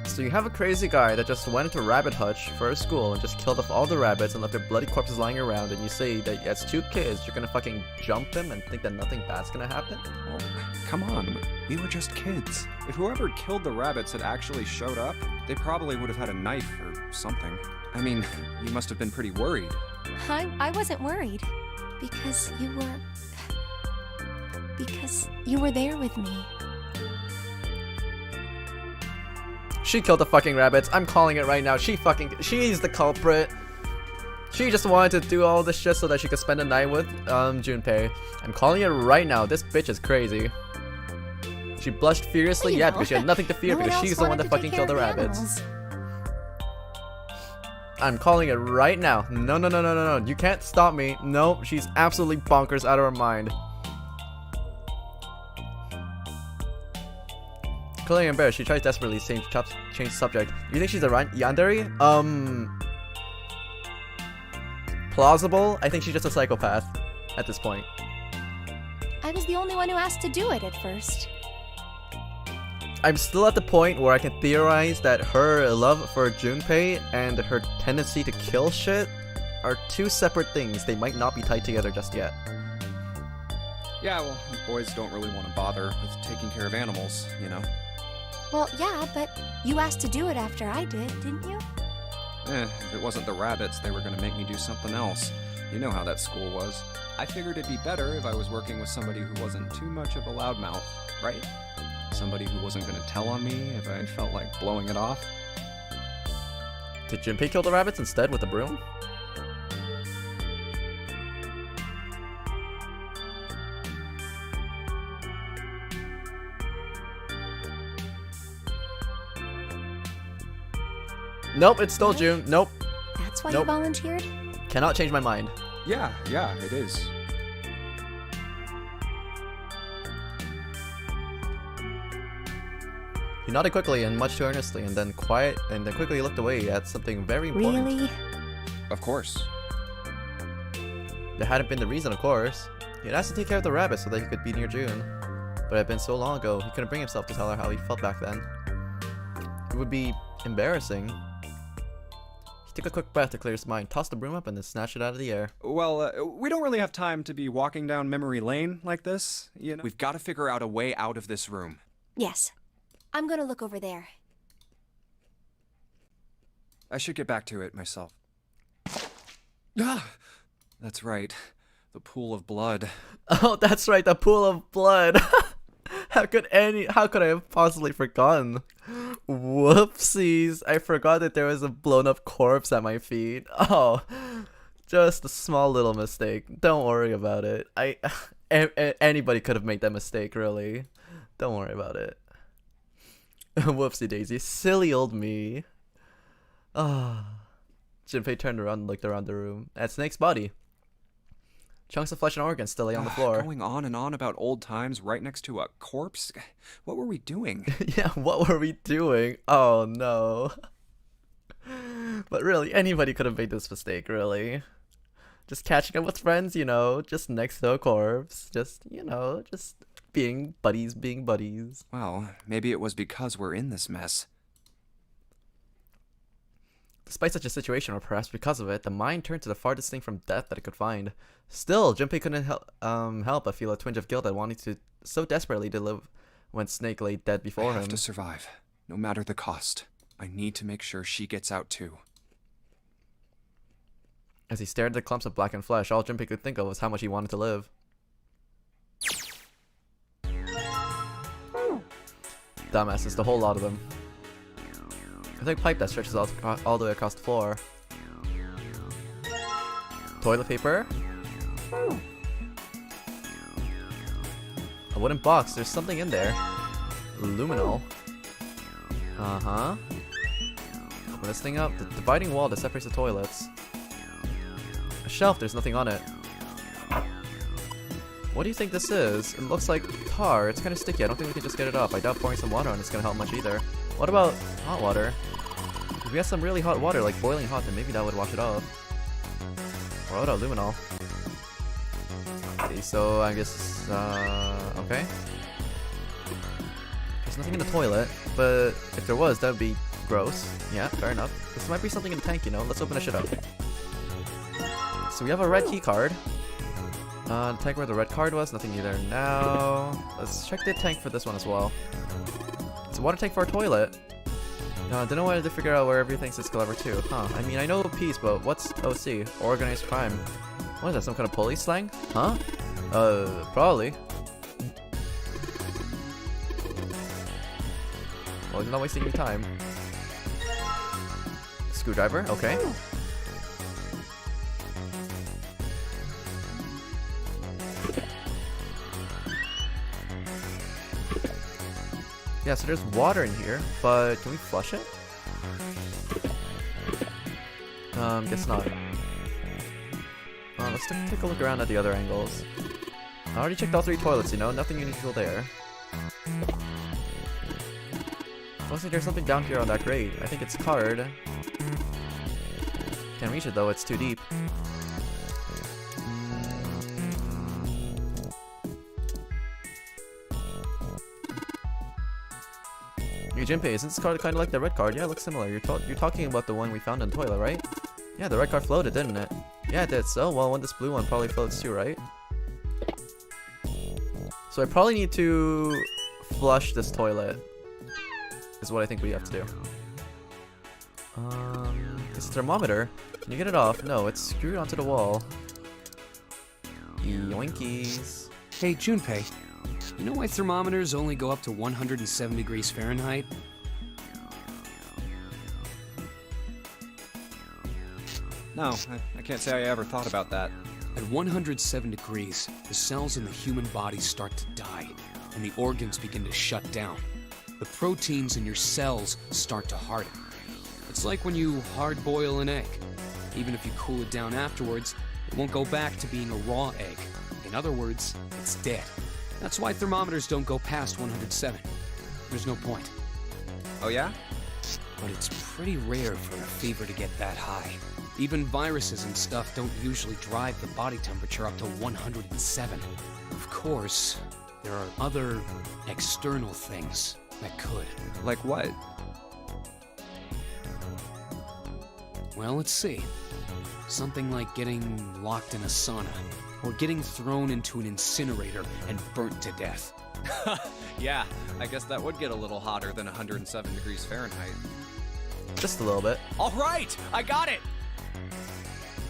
So you have a crazy guy that just went into a rabbit hutch for a school and just killed off all the rabbits and left their bloody corpses lying around, and you say that as 2 kids you're gonna fucking jump them and think that nothing bad's gonna happen? Oh, come on, we were just kids. If whoever killed the rabbits had actually showed up, they probably would have had a knife or something. I mean, you must have been pretty worried. I wasn't worried. Because you were there with me. She killed the fucking rabbits. I'm calling it right now. She's the culprit. She just wanted to do all this shit so that she could spend the night with Junpei. I'm calling it right now. This bitch is crazy. She blushed furiously, You yeah, know, because she had nothing to fear no one because else she's the one wanted that to fucking take killed the care of rabbits. animals. I'm calling it right now. No, no, no, no, no, no. You can't stop me. No, she's absolutely bonkers out of her mind. Clearly embarrassed, she tries desperately to change subject. You think she's a yandere? Plausible? I think she's just a psychopath at this point. I was the only one who asked to do it at first. I'm still at the point where I can theorize that her love for Junpei and her tendency to kill shit are two separate things. They might not be tied together just yet. Yeah, well, boys don't really want to bother with taking care of animals, you know? Well, yeah, but you asked to do it after I did, didn't you? If it wasn't the rabbits, they were gonna make me do something else. You know how that school was. I figured it'd be better if I was working with somebody who wasn't too much of a loudmouth, right? Somebody who wasn't gonna tell on me if I felt like blowing it off. Did Junpei kill the rabbits instead with the broom? Nope, it's still June. Nope. That's why Nope. you volunteered? Cannot change my mind. Yeah, it is. He nodded quickly and much too earnestly, and then quickly looked away at something very important. Really? Of course. That hadn't been the reason, of course. He had asked to take care of the rabbit so that he could be near June. But it had been so long ago, he couldn't bring himself to tell her how he felt back then. It would be embarrassing. He took a quick breath to clear his mind, tossed the broom up, and then snatched it out of the air. Well, we don't really have time to be walking down memory lane like this, you know? We've got to figure out a way out of this room. Yes. I'm gonna look over there. I should get back to it myself. Ah! That's right. The pool of blood. Oh, that's right, the pool of blood. How could I have possibly forgotten? Whoopsies, I forgot that there was a blown up corpse at my feet. Oh, just a small little mistake. Don't worry about it. Anybody could have made that mistake, really. Don't worry about it. Whoopsie daisy, silly old me. Ah. Junpei turned around and looked around the room at Snake's body. Chunks of flesh and organs still lay on the floor. Going on and on about old times right next to a corpse? What were we doing? Yeah, what were we doing? Oh no. But really, anybody could have made this mistake, really. Just catching up with friends, you know, just next to a corpse. Just, you know, just being buddies being buddies. Well, maybe it was because we're in this mess. Despite such a situation, or perhaps because of it, the mind turned to the farthest thing from death that it could find. Still, Junpei couldn't help but feel a twinge of guilt at wanting to so desperately to live when Snake lay dead before him. I have to survive, no matter the cost. I need to make sure she gets out too. As he stared at the clumps of blackened flesh, all Junpei could think of was how much he wanted to live. Dumbasses, the whole lot of them. A thick pipe that stretches all the way across the floor. Toilet paper. A wooden box. There's something in there. Luminol. Uh-huh. Open this thing up. The dividing wall that separates the toilets. A shelf. There's nothing on it. What do you think this is? It looks like tar. It's kind of sticky. I don't think we can just get it up. I doubt pouring some water on it's gonna help much either. What about hot water? If we had some really hot water, like boiling hot, then maybe that would wash it off. Or what about luminol? Okay, so I guess, okay. There's nothing in the toilet, but if there was, that would be gross. Yeah, fair enough. This might be something in the tank, you know? Let's open this shit up. So we have a red key card. The tank where the red card was, nothing either now. Let's check the tank for this one as well. It's a water tank for our toilet. Don't know why to figure out where everything's CadenzaCorner too. Huh, I mean, I know peace, but what's OC? Organized crime. What is that, some kind of police slang? Huh? Probably. Well, he's not wasting any time. Screwdriver, okay. Yeah, so there's water in here, but can we flush it? Guess not. Let's take a look around at the other angles. I already checked all 3 toilets, you know, nothing unusual there. Looks like there's something down here on that grate. I think it's card. Can't reach it though, it's too deep. Hey Jinpei, isn't this card kind of like the red card? Yeah, it looks similar. You're talking about the one we found in the toilet, right? Yeah, the red card floated, didn't it? Yeah, it did. So, well, this blue one probably floats too, right? So I probably need to flush this toilet. Is what I think we have to do. It's a thermometer. Can you get it off? No, it's screwed onto the wall. Yoinkies. Hey, Junpei, you know why thermometers only go up to 107 degrees Fahrenheit? No, I can't say I ever thought about that. At 107 degrees, the cells in the human body start to die, and the organs begin to shut down. The proteins in your cells start to harden. It's like when you hard-boil an egg. Even if you cool it down afterwards, it won't go back to being a raw egg. In other words, it's dead. That's why thermometers don't go past 107. There's no point. Oh yeah? But it's pretty rare for a fever to get that high. Even viruses and stuff don't usually drive the body temperature up to 107. Of course, there are other external things that could. Like what? Well, let's see. Something like getting locked in a sauna, or getting thrown into an incinerator and burnt to death. Yeah, I guess that would get a little hotter than 107 degrees Fahrenheit. Just a little bit. All right, I got it!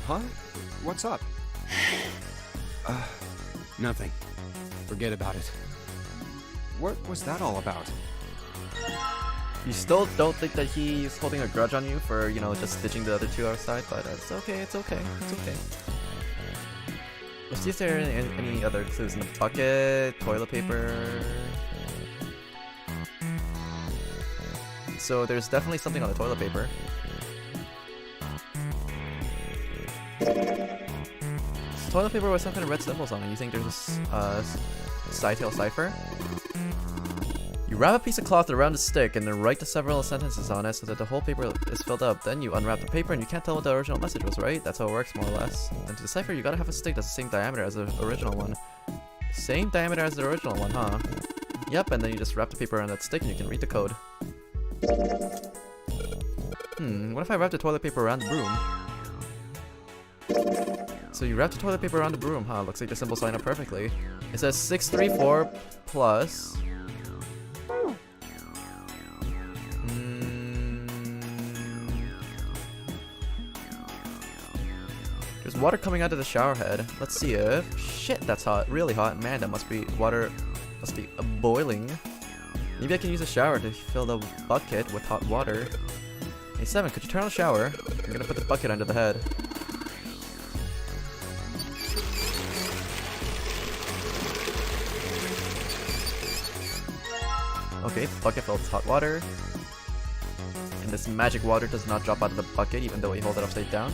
Huh? What's up? Nothing. Forget about it. What was that all about? You still don't think that he's holding a grudge on you for, you know, just ditching the other 2 outside, but it's okay, it's okay, it's okay. Let's see if there are any other clues in the bucket, toilet paper. So there's definitely something on the toilet paper. This toilet paper with some kind of red symbols on it. You think there's a side-tail cipher? You wrap a piece of cloth around the stick and then write the several sentences on it so that the whole paper is filled up. Then you unwrap the paper and you can't tell what the original message was, right? That's how it works, more or less. And to decipher, you gotta have a stick that's the same diameter as the original one. Same diameter as the original one, huh? Yep, and then you just wrap the paper around that stick and you can read the code. What if I wrap the toilet paper around the broom? So you wrap the toilet paper around the broom, huh? Looks like the symbols line up perfectly. It says 634 plus... There's water coming out of the shower head. Let's see if... Shit, that's hot. Really hot. Man, that must be... Water must be boiling. Maybe I can use a shower to fill the bucket with hot water. Hey, 7, could you turn on the shower? I'm gonna put the bucket under the head. Okay, the bucket filled with hot water. And this magic water does not drop out of the bucket even though we hold it upside down.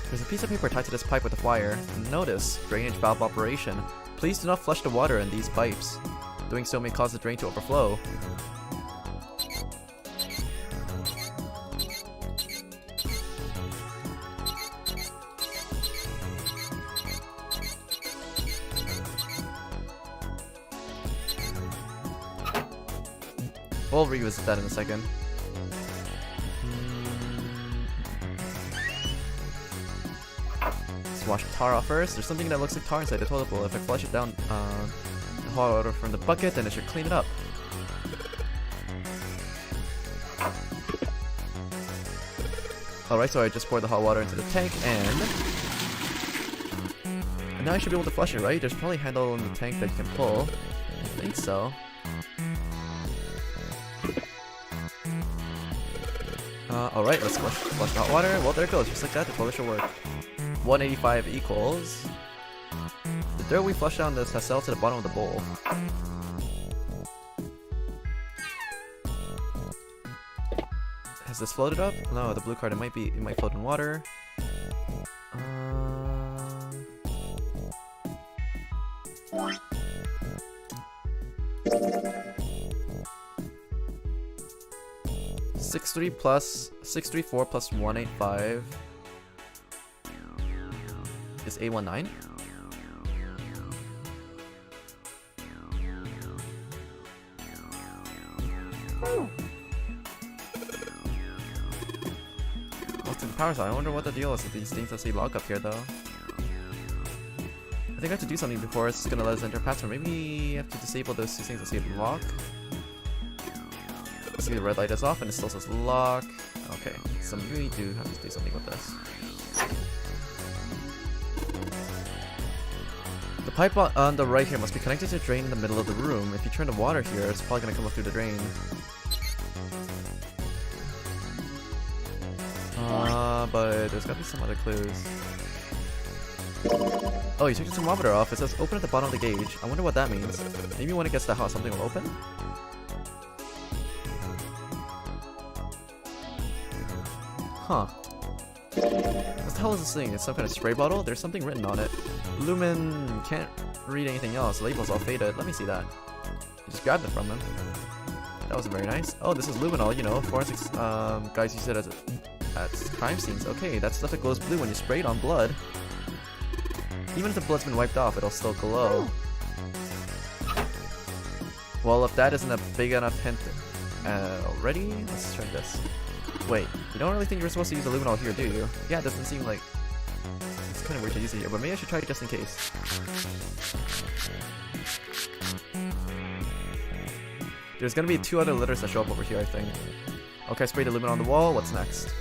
There's a piece of paper tied to this pipe with a wire. Notice, drainage valve operation. Please do not flush the water in these pipes. Doing so may cause the drain to overflow. We'll revisit that in a second. Let's wash the tar off first. There's something that looks like tar inside the toilet bowl. If I flush it down the hot water from the bucket, then it should clean it up. Alright, so I just poured the hot water into the tank, and now I should be able to flush it, right? There's probably a handle in the tank that you can pull. I think so. Alright, let's flush the hot water. Well, there it goes, just like that, the toilet should work. 185 equals... The dirt we flushed down this has settled to the bottom of the bowl. Has this floated up? No, the blue card, it might float in water. 634 plus 185 is 819. What's in the power side? I wonder what the deal is with these things that say lock up here though. I think I have to do something before it's gonna let us enter password. Maybe I have to disable those two things that say lock. See, the red light is off and it still says lock. Okay, so maybe we do have to do something with this. The pipe on the right here must be connected to a drain in the middle of the room. If you turn the water here, it's probably gonna come up through the drain. But there's gotta be some other clues. Oh, you took the thermometer off. It says open at the bottom of the gauge. I wonder what that means. Maybe when it gets that hot, something will open? Huh. What the hell is this thing? It's some kind of spray bottle? There's something written on it. Lumen, can't read anything else. The label's all faded. Let me see that. I just grabbed it from him. That wasn't very nice. Oh, this is luminol, you know. Forensics guys use it at crime scenes. Okay, that stuff that glows blue when you spray it on blood. Even if the blood's been wiped off, it'll still glow. Well, if that isn't a big enough hint already, let's try this. Wait, you don't really think you're supposed to use the luminol here, do you? Yeah, it doesn't seem like... It's kind of weird to use it here, but maybe I should try it just in case. There's gonna be 2 other letters that show up over here, I think. Okay, I sprayed the luminol on the wall. What's next?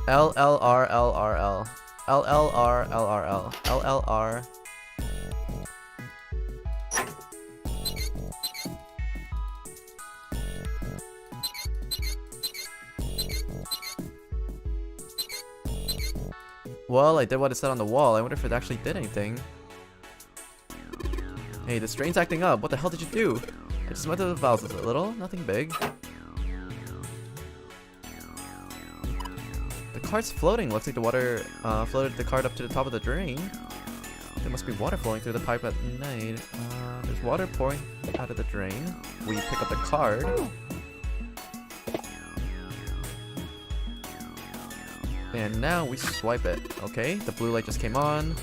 LLR. Well, I did what it said on the wall. I wonder if it actually did anything. Hey, this drain's acting up. What the hell did you do? I just went to the valves a little. Nothing big. The card's floating. Looks like the water floated the card up to the top of the drain. There must be water flowing through the pipe at night. There's water pouring out of the drain. We pick up the card. And now we swipe it. Okay, the blue light just came on.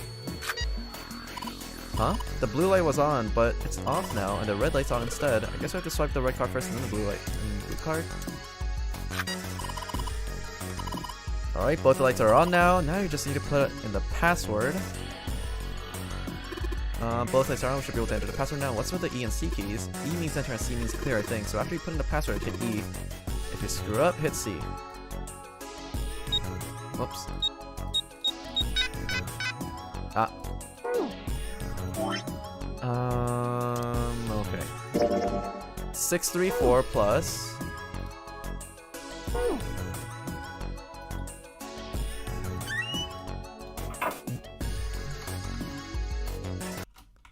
Huh? The blue light was on, but it's off now, and the red light's on instead. I guess we have to swipe the red card first and then the blue light. And blue card. Alright, both the lights are on now. Now you just need to put in the password. Both lights are on. We should be able to enter the password now. What's with the E and C keys? E means enter and C means clear, I think. So after you put in the password, hit E. If you screw up, hit C. Whoops. Ah. Okay. 634 plus...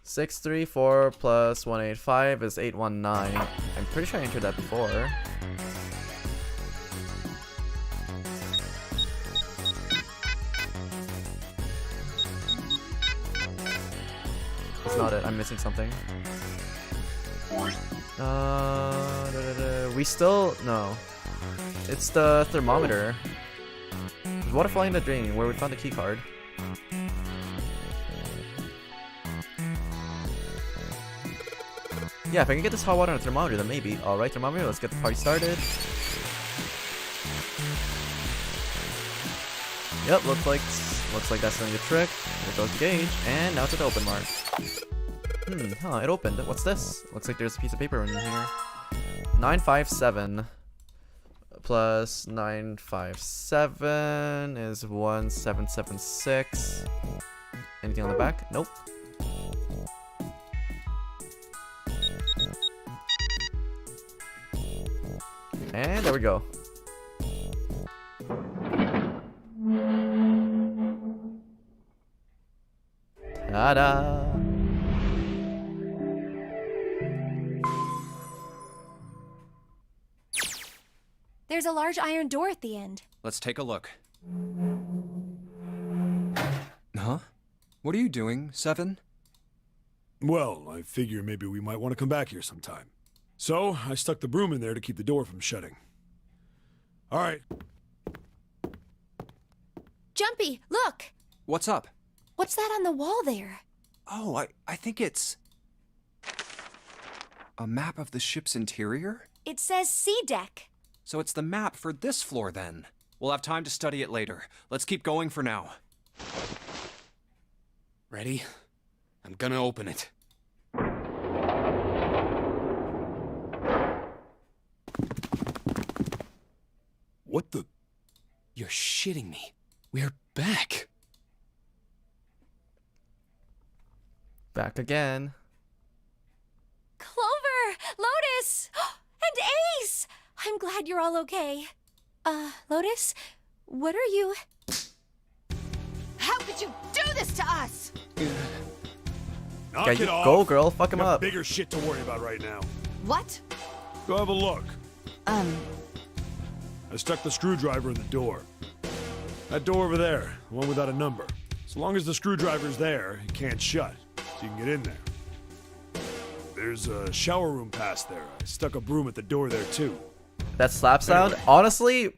634 plus 185 is 819. I'm pretty sure I entered that before. It's not it. I'm missing something. We still... No. It's the thermometer. There's water falling in the drain where we found the key card. Yeah, if I can get this hot water on a thermometer, then maybe. Alright, thermometer, let's get the party started. Yep, looks like that's doing the trick. There goes the gauge, and now it's at the open mark. It opened. What's this? Looks like there's a piece of paper in here. 957 plus 957 is 1776. Anything on the back? Nope. And there we go. Ta-da! There's a large iron door at the end. Let's take a look. Huh? What are you doing, Seven? Well, I figure maybe we might want to come back here sometime. So, I stuck the broom in there to keep the door from shutting. Alright. Jumpy, look! What's up? What's that on the wall there? Oh, I think it's... a map of the ship's interior? It says C deck. So it's the map for this floor, then. We'll have time to study it later. Let's keep going for now. Ready? I'm gonna open it. What the? You're shitting me. We're back. Back again. Clover! Lotus! And Ace! I'm glad you're all okay. Lotus? What are you... How could you do this to us? Knock Yeah, it you off. go, girl. Fuck him Got up. bigger shit to worry about right now. What? Go have a look. I stuck the screwdriver in the door. That door over there, the one without a number. So long as the screwdriver's there, it can't shut, so you can get in there. There's a shower room past there. I stuck a broom at the door there too. That slap sound, honestly,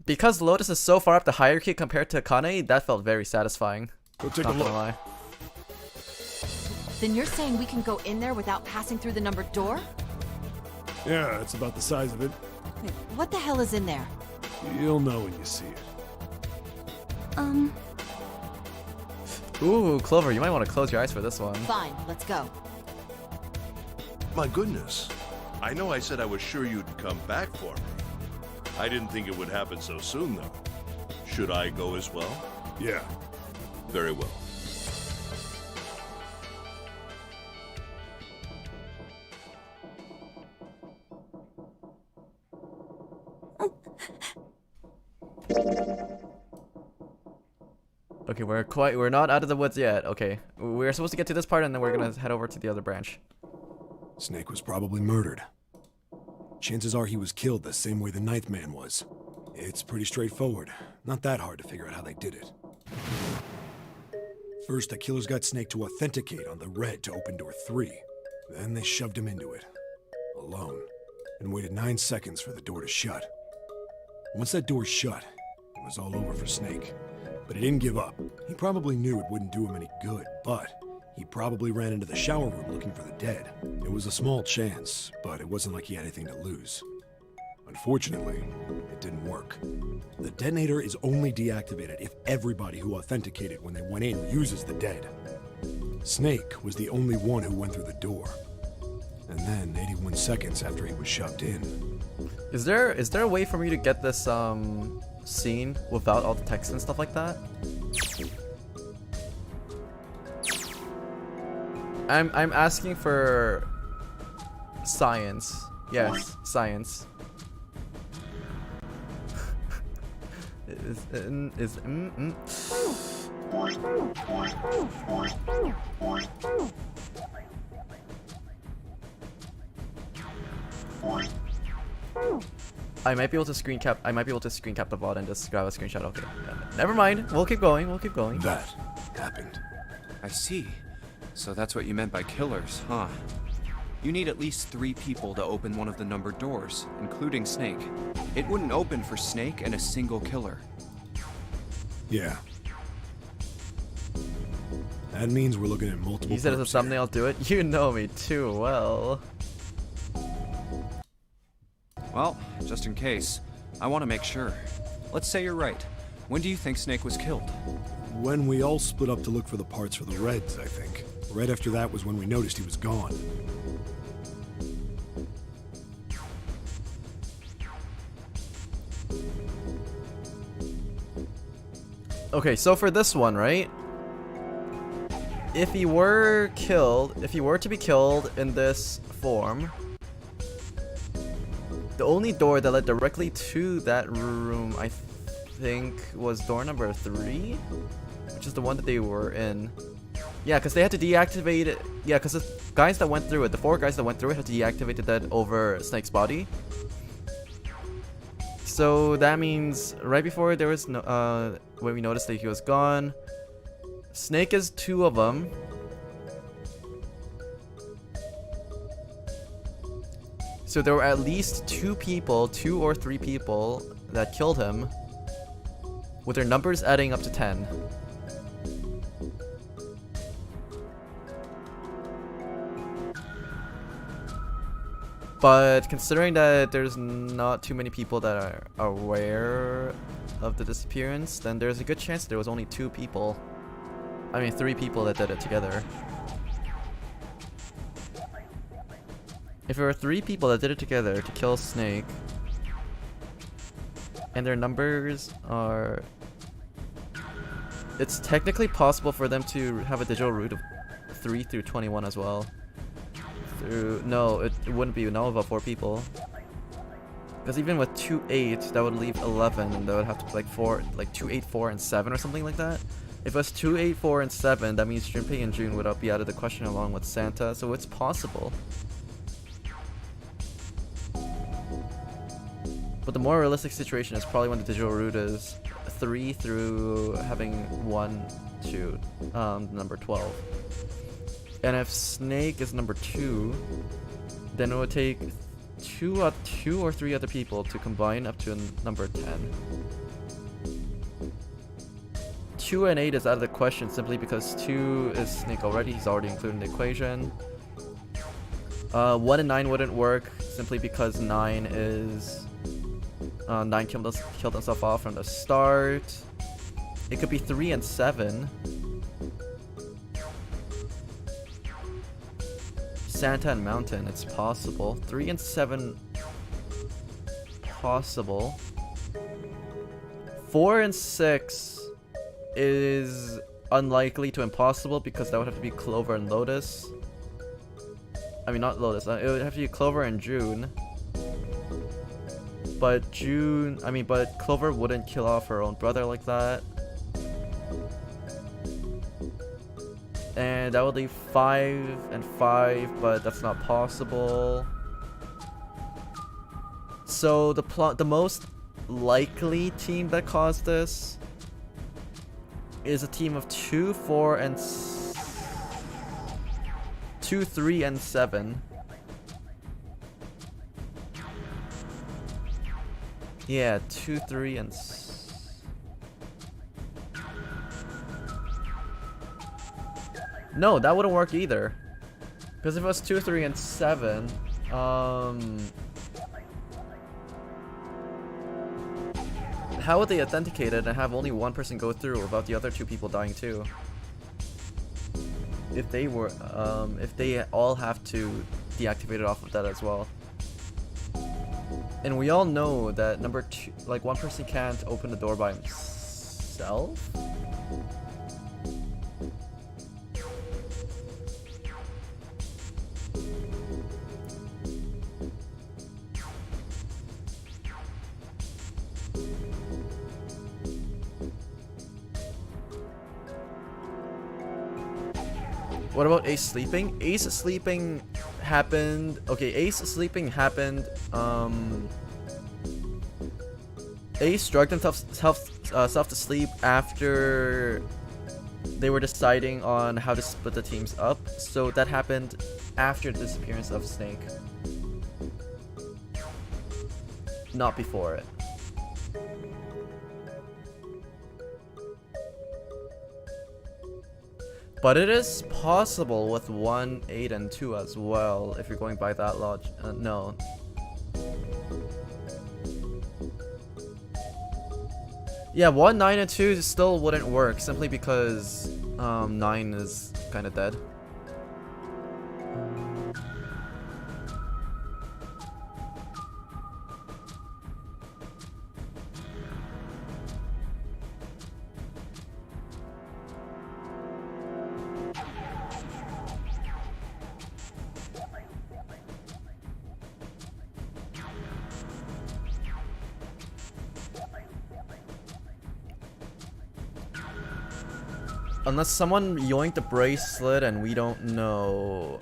because Lotus is so far up the hierarchy compared to Akane, that felt very satisfying. Go take a Not gonna look. lie. Then you're saying we can go in there without passing through the numbered door? Yeah, it's about the size of it. Wait, what the hell is in there? You'll know when you see it. Ooh, Clover, you might want to close your eyes for this one. Fine, let's go. My goodness. I know I said I was sure you'd come back for me. I didn't think it would happen so soon, though. Should I go as well? Yeah. Very well. Okay, we're not out of the woods yet. Okay, we're supposed to get to this part and then we're gonna head over to the other branch. Snake was probably murdered. Chances are he was killed the same way the ninth man was. It's pretty straightforward. Not that hard to figure out how they did it. First, the killers got Snake to authenticate on the red to open door 3. Then they shoved him into it, alone, and waited 9 seconds for the door to shut. Once that door shut, it was all over for Snake. But he didn't give up. He probably knew it wouldn't do him any good, but he probably ran into the shower room looking for the dead. It was a small chance, but it wasn't like he had anything to lose. Unfortunately, it didn't work. The detonator is only deactivated if everybody who authenticated when they went in uses the dead. Snake was the only one who went through the door. And then, 81 seconds after he was shoved in. Is there a way for me to get this scene without all the text and stuff like that? I'm asking for science. Yes, science. I might be able to screen cap. I might be able to screen cap the VOD and just grab a screenshot. Okay, never mind. We'll keep going. We'll keep going. That happened. I see. So that's what you meant by killers, huh? You need at least 3 people to open one of the numbered doors, including Snake. It wouldn't open for Snake and a single killer. Yeah. That means we're looking at multiple. You said as a perps here. thumbnail, do it. You know me too well. Well, just in case, I want to make sure. Let's say you're right. When do you think Snake was killed? When we all split up to look for the parts for the Reds, I think. Right after that was when we noticed he was gone. Okay, so for this one, right? If he were to be killed in this form, The only door that led directly to that room, I think, was door number 3, which is the one that they were in. Yeah, because they had to deactivate it. Yeah, because the guys that went through it, the 4 guys that went through it, had to deactivate that over Snake's body. So that means right before there was no, when we noticed that he was gone, Snake is 2 of them. So there were at least 2 people, 2 or 3 people that killed him, with their numbers adding up to 10. But considering that there's not too many people that are aware of the disappearance, then there's a good chance there was only 2 people. I mean 3 people that did it together. If there were 3 people that did it together to kill Snake, and their numbers are... It's technically possible for them to have a digital root of 3 through 21 as well. No, it wouldn't be about 4 people. Because even with 2, 8, that would leave 11, and that would have to be like 4, like 2, 8, 4, and 7 or something like that. If it was 2, 8, 4, and 7, that means Junpei and June would be out of the question along with Santa, so it's possible. But the more realistic situation is probably when the digital root is 3 through having 1, 2, number 12. And if Snake is number 2, then it would take 2 or 3 other people to combine up to a number 10. 2 and 8 is out of the question simply because 2 is Snake already, he's already included in the equation. 1 and 9 wouldn't work simply because 9 is... 9 killed himself off from the start. It could be 3 and 7. Santa and Mountain, it's possible. 3 and 7, possible. 4 and 6 is unlikely to impossible because that would have to be Clover and Lotus. I mean, not Lotus. It would have to be Clover and June. But but Clover wouldn't kill off her own brother like that. And that would leave 5 and 5, but that's not possible. So the most likely team that caused this is a team of 2, 4, and 2, 3, and 7. Yeah, 2, 3, and... No, that wouldn't work either. Because if it was 2, 3, and 7, how would they authenticate it and have only 1 person go through without the other 2 people dying too? If they were, if they all have to deactivate it off of that as well. And we all know that number 2, like 1 person can't open the door by himself? What about Ace sleeping? Ace sleeping happened... Okay, Ace sleeping happened... Ace drugged himself to sleep after they were deciding on how to split the teams up. So that happened after the disappearance of Snake. Not before it. But it is possible with 1, 8, and 2 as well, if you're going by that logic. No. Yeah, 1, 9, and 2 still wouldn't work, simply because 9 is kind of dead. Unless someone yoinked the bracelet and we don't know.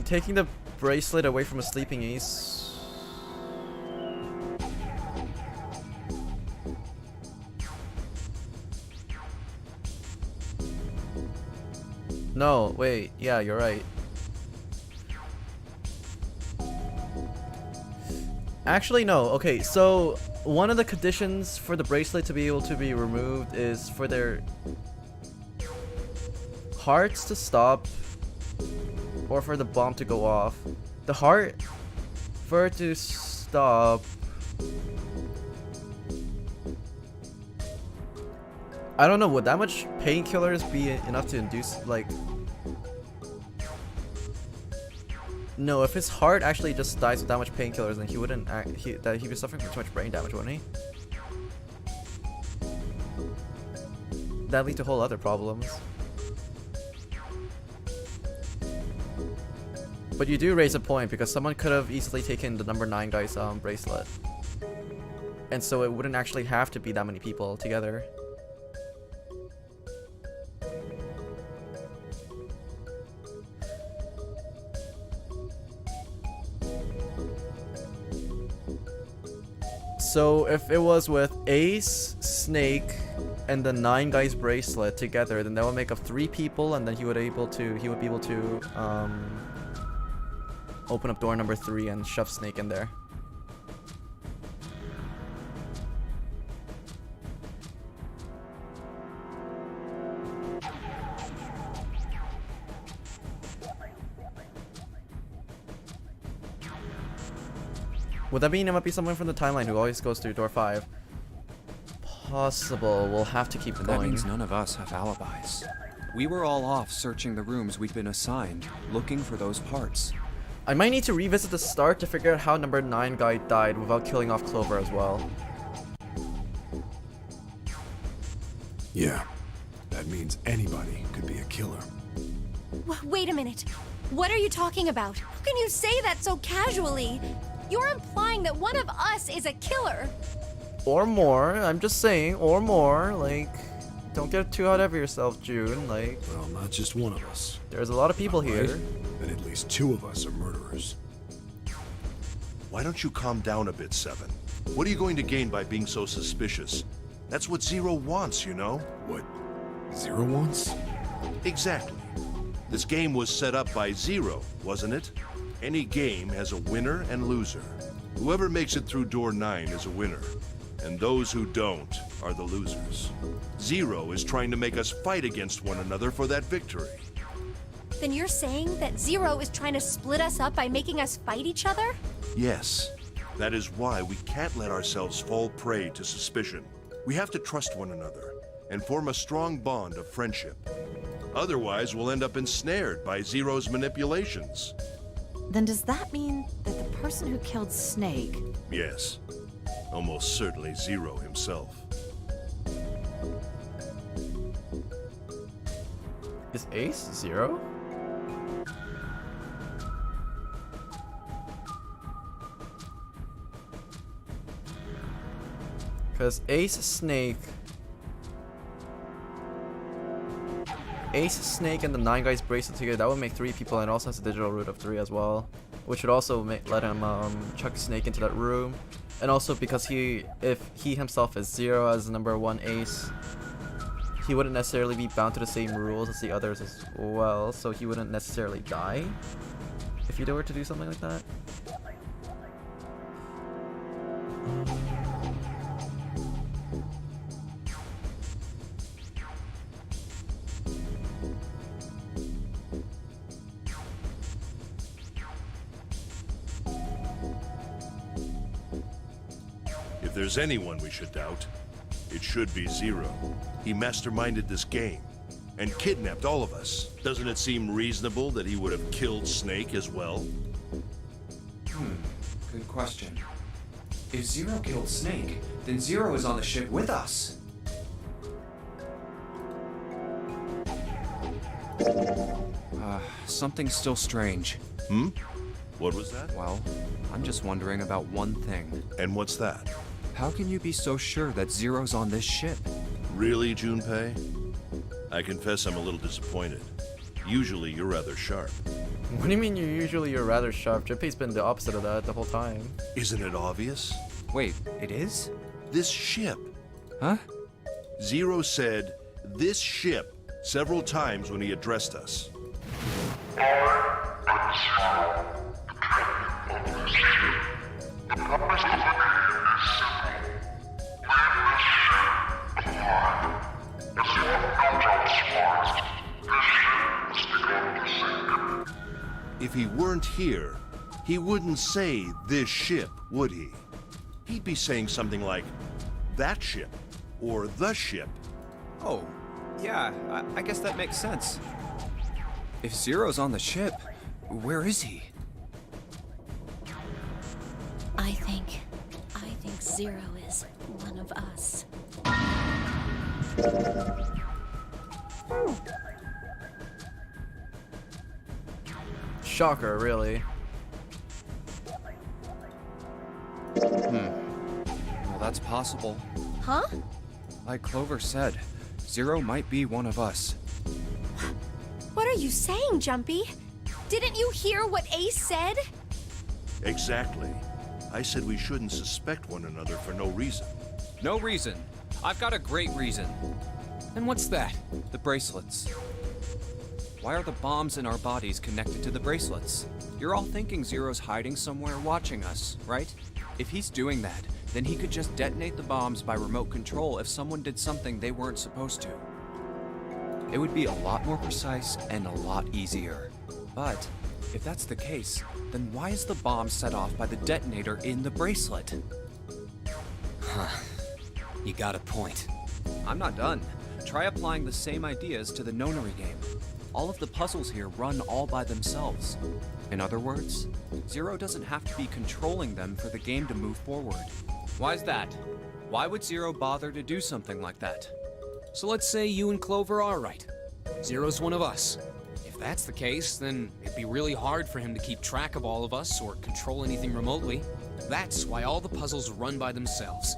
Taking the bracelet away from a sleeping ace. No, wait. Yeah, you're right. Actually, no. Okay, so one of the conditions for the bracelet to be able to be removed is for their hearts to stop or for the bomb to go off. The heart, for it to stop, I don't know, would that much painkillers be enough to induce, like... No, if his heart actually just dies with that much painkillers, then he wouldn't he'd be suffering from too much brain damage, wouldn't he? That'd lead to whole other problems. But you do raise a point, because someone could have easily taken the number 9 guy's bracelet. And so it wouldn't actually have to be that many people together. So if it was with Ace, Snake, and the 9 guys bracelet together, then that would make up 3 people, and then he would be able to open up door number 3 and shove Snake in there. Would that mean it might be someone from the timeline who always goes through door 5? Possible. We'll have to keep That going. means none of us have alibis. We were all off searching the rooms we'd been assigned, looking for those parts. I might need to revisit the start to figure out how number 9 guy died without killing off Clover as well. Yeah, that means anybody could be a killer. Wait a minute. What are you talking about? How can you say that so casually? You're implying that one of us is a killer. Or more. I'm just saying, or more. Like, don't get too out of yourself, June. Like, Well, not just one of us. there's a lot of people Right? here. Then at least 2 of us are murderers. Why don't you calm down a bit, Seven? What are you going to gain by being so suspicious? That's what Zero wants, you know? What? 0 wants? Exactly. This game was set up by Zero, wasn't it? Any game has a winner and loser. Whoever makes it through door 9 is a winner, and those who don't are the losers. Zero is trying to make us fight against one another for that victory. Then you're saying that Zero is trying to split us up by making us fight each other? Yes, that is why we can't let ourselves fall prey to suspicion. We have to trust one another and form a strong bond of friendship. Otherwise, we'll end up ensnared by Zero's manipulations. Then does that mean that the person who killed Snake... Yes, almost certainly Zero himself. Is Ace 0? Because Ace, Snake, and the 9 guys bracelet together, that would make 3 people, and it also has a digital root of 3 as well, which would also let him chuck Snake into that room. And also because if he himself is 0 as number 1 Ace, he wouldn't necessarily be bound to the same rules as the others as well, so he wouldn't necessarily die if he were to do something like that. If there's anyone we should doubt, it should be Zero. He masterminded this game and kidnapped all of us. Doesn't it seem reasonable that he would have killed Snake as well? Good question. If Zero killed Snake, then Zero is on the ship with us. Something's still strange. What was that? Well, I'm just wondering about one thing. And what's that? How can you be so sure that Zero's on this ship? Really, Junpei? I confess I'm a little disappointed. Usually you're rather sharp. What do you mean you're rather sharp? Junpei's been the opposite of that the whole time. Isn't it obvious? Wait, it is? This ship. Huh? Zero said, "this ship," several times when he addressed us. If he weren't here, he wouldn't say "this ship," would he? He'd be saying something like, "that ship," or "the ship." Oh, yeah, I guess that makes sense. If Zero's on the ship, where is he? I think Zero is one of us. Shocker, really. Well, that's possible. Huh? Like Clover said, Zero might be one of us. What are you saying, Jumpy? Didn't you hear what Ace said? Exactly. I said we shouldn't suspect one another for no reason. No reason. I've got a great reason. And what's that? The bracelets. Why are the bombs in our bodies connected to the bracelets? You're all thinking Zero's hiding somewhere watching us, right? If he's doing that, then he could just detonate the bombs by remote control if someone did something they weren't supposed to. It would be a lot more precise and a lot easier. But if that's the case, then why is the bomb set off by the detonator in the bracelet? You got a point. I'm not done. Try applying the same ideas to the nonary game. All of the puzzles here run all by themselves. In other words, Zero doesn't have to be controlling them for the game to move forward. Why's that? Why would Zero bother to do something like that? So let's say you and Clover are right. Zero's one of us. If that's the case, then it'd be really hard for him to keep track of all of us or control anything remotely. That's why all the puzzles run by themselves.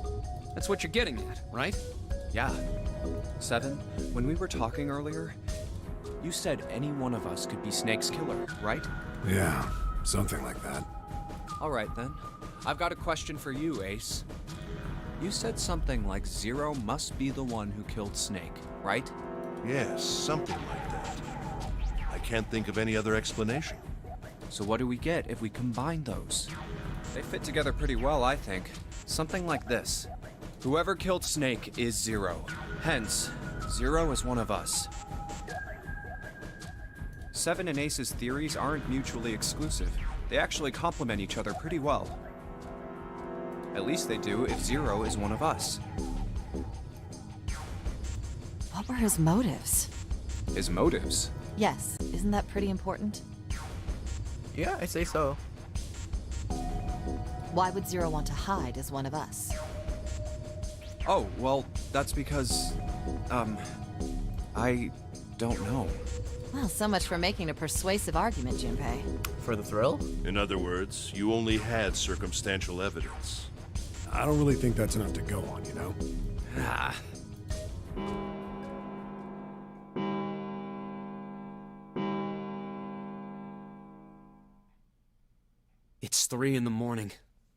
That's what you're getting at, right? Yeah. Seven, when we were talking earlier, you said any one of us could be Snake's killer, right? Yeah, something like that. All right then. I've got a question for you, Ace. You said something like Zero must be the one who killed Snake, right? Yes, something like that. I can't think of any other explanation. So what do we get if we combine those? They fit together pretty well, I think. Something like this. Whoever killed Snake is Zero. Hence, Zero is one of us. Seven and Ace's theories aren't mutually exclusive. They actually complement each other pretty well. At least they do if Zero is one of us. What were his motives? His motives? Yes, isn't that pretty important? Yeah, I say so. Why would Zero want to hide as one of us? Oh, well, that's because, I don't know. Well, so much for making a persuasive argument, Junpei. For the thrill? In other words, you only had circumstantial evidence. I don't really think that's enough to go on, you know? Ah. It's 3 in the morning.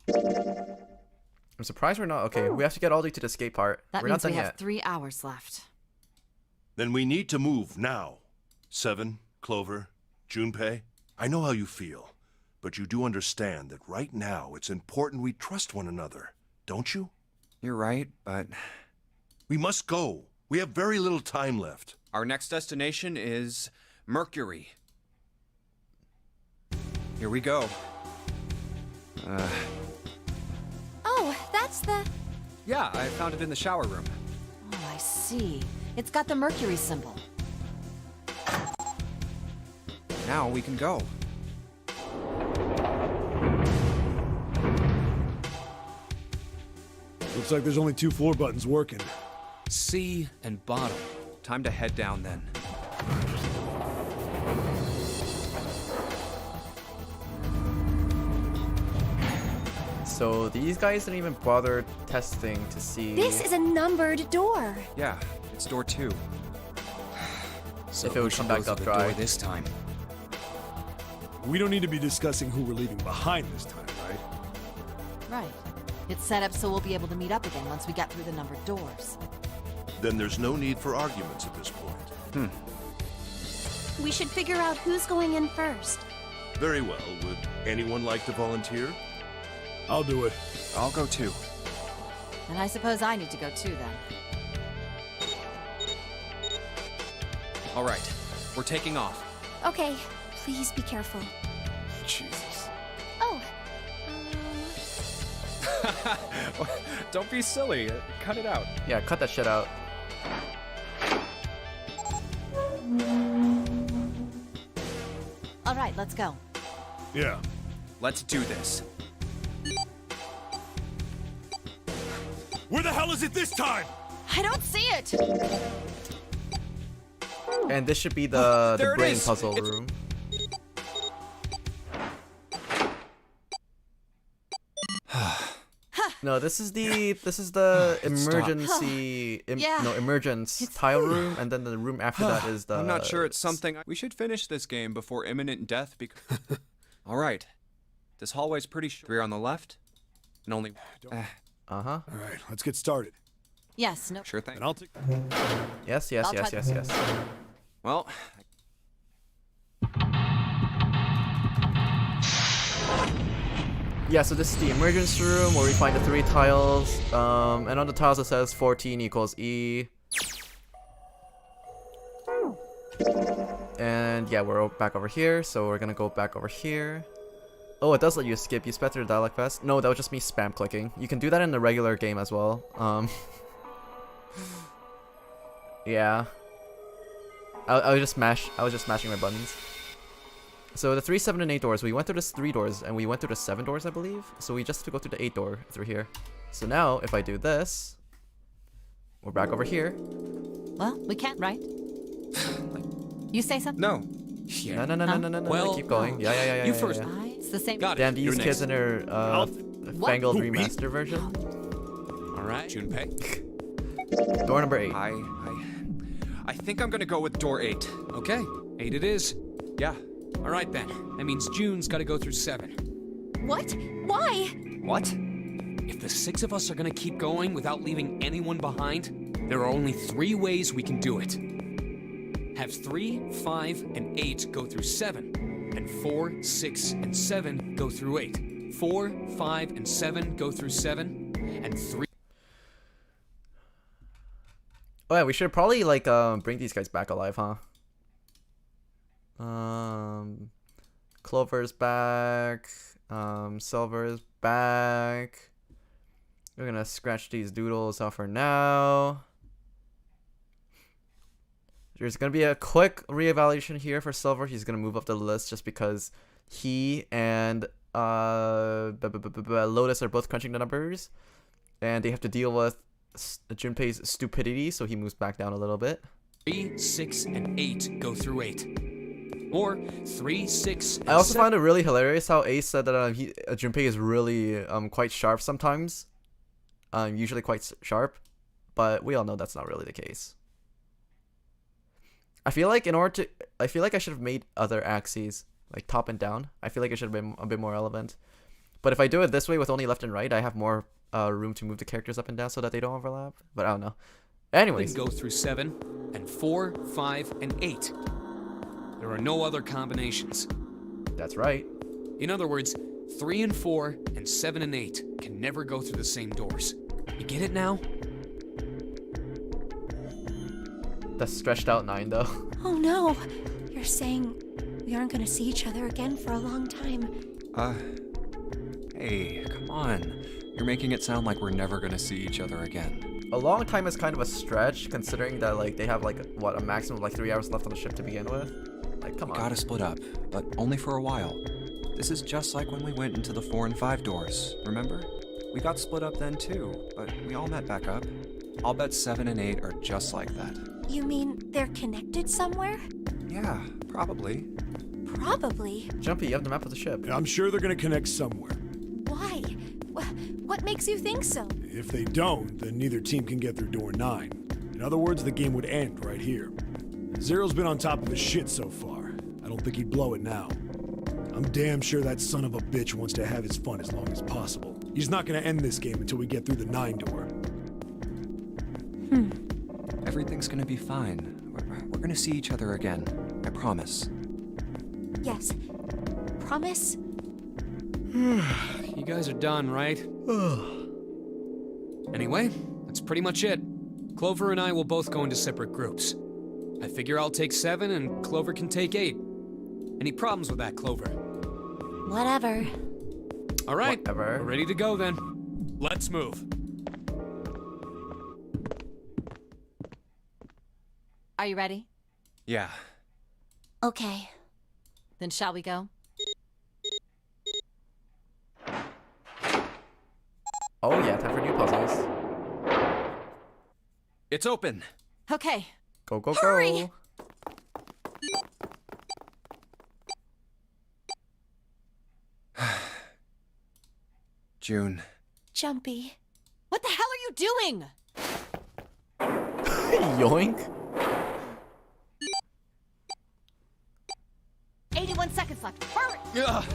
I'm surprised we're not. Okay, we have to get Aldi to the skate part. That We're means not we done have yet. 3 hours left. Then we need to move now. Seven, Clover, Junpei, I know how you feel, but you do understand that right now it's important we trust one another, don't you? You're right, but We must go. We have very little time left. our next destination is Mercury. Here we go. Oh, that's the... Yeah, I found it in the shower room. Oh, I see. It's got the Mercury symbol. Now we can go. Looks like there's only 2 floor buttons working. C and bottom. Time to head down then. So these guys didn't even bother testing to see This is a numbered door. Yeah, it's door 2. So if it would who come should back go up through the door dry. this time. We don't need to be discussing who we're leaving behind this time, right? Right. It's set up so we'll be able to meet up again once we get through the numbered doors. Then there's no need for arguments at this point. We should figure out who's going in first. Very well. Would anyone like to volunteer? I'll do it. I'll go too. And I suppose I need to go too then. All right, we're taking off. Okay, please be careful. Jesus. Oh, Don't be silly. Cut it out. Yeah, cut that shit out. All right, let's go. Yeah. Let's do this. Where the hell is it this time? I don't see it! And this should be the There it brain is. puzzle room. No, this is the emergency Yeah. emergence It's tile room, and then the room after that is the. I'm not sure it's something. We should finish this game before imminent death because. All right. This hallway's pretty short. 3 on the left, and only. Uh huh. All right, let's get started. Yes, no. Sure thing. And I'll take. Yes. I'll try- Well, Yeah, so this is the emergency room where we find the 3 tiles, and on the tiles it says 14 equals E. And yeah, we're back over here, so we're gonna go back over here. Oh, it does let you skip. You sped through the dialog fast. No, that was just me spam clicking. You can do that in the regular game as well. Yeah. I was just smashing my buttons. So the 3, 7, and 8 doors, we went through the 3 doors, and we went through the 7 doors, I believe. So we just have to go through the 8 door through here. So now, if I do this, we're back over here. Well, we can't, right? You say something? no. Yeah. No, Well, keep going. Yeah. you first. It's the same. Got it. Damn, these You're kids next. in their fangled Who, me? remaster version. All right, Junpei. Door number 8. I think I'm gonna go with door 8. Okay, 8 it is. Yeah. All right then. That means June's got to go through 7. what? Why? What? If the 6 of us are gonna keep going without leaving anyone behind, there are only 3 ways we can do it. Have 3, 5, and 8 go through 7, and 4, 6, and 7 go through 8. 4, 5, and 7 go through 7, and 3. Oh yeah, we should probably like bring these guys back alive, huh? Clover's back. Silver's back. We're gonna scratch these doodles off for now. There's gonna be a quick reevaluation here for Silver. He's gonna move up the list just because he and Lotus are both crunching the numbers, and they have to deal with Junpei's stupidity, so he moves back down a little bit. 3, 6, and 8 go through 8. Or 3, 6, and I also 7. find it really hilarious how Ace said that Junpei is really quite sharp sometimes, usually quite sharp, but we all know that's not really the case. I feel like I should have made other axes like top and down. I feel like it should have been a bit more relevant. But if I do it this way with only left and right, I have more room to move the characters up and down so that they don't overlap. But I don't know. Anyways, Go through 7, and 4, 5, and 8. There are no other combinations. that's right. In other words, 3 and 4, and 7 and 8 can never go through the same doors. You get it now? That's stretched out 9 though. Oh no. You're saying we aren't gonna see each other again for a long time. Hey, come on. You're making it sound like we're never gonna see each other again. A long time is kind of a stretch considering that like they have like what, a maximum of like 3 hours left on the ship to begin with. Like come We on. gotta split up, but only for a while. This is just like when we went into the 4 and 5 doors, remember? We got split up then too, but we all met back up. I'll bet 7 and 8 are just like that. You mean they're connected somewhere? Yeah, probably. Probably. Jumpy, you have the map of the ship. I'm sure they're gonna connect somewhere. Why? What makes you think so? If they don't, then neither team can get through door 9. In other words, the game would end right here. Zero's been on top of his shit so far. I don't think he'd blow it now. I'm damn sure that son of a bitch wants to have his fun as long as possible. He's not gonna end this game until we get through the 9 door. Everything's gonna be fine. We're gonna see each other again. I promise. Yes. Promise? You guys are done, right? Anyway, that's pretty much it. Clover and I will both go into separate groups. I figure I'll take 7 and Clover can take 8. Any problems with that, Clover? Whatever. All right, Whatever. we're ready to go then. Let's move. Are you ready? Yeah. Okay. Then shall we go? Oh yeah, time for new puzzles. It's open. Okay. Go, go, Hurry! go. June. Jumpy. What the hell are you doing? Yoink. 81 seconds left. Hurry! Ugh.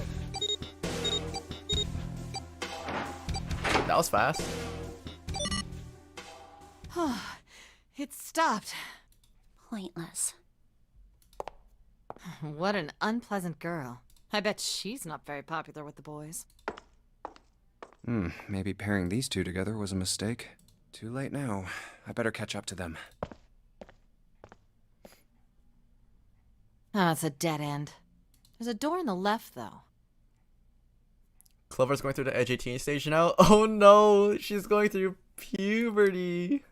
That was fast. It stopped. Pointless. What an unpleasant girl. I bet she's not very popular with the boys. Maybe pairing these two together was a mistake. Too late now. I better catch up to them. Oh, it's a dead end. There's a door on the left, though. Clover's going through the edge 18 stage now. Oh no, she's going through puberty.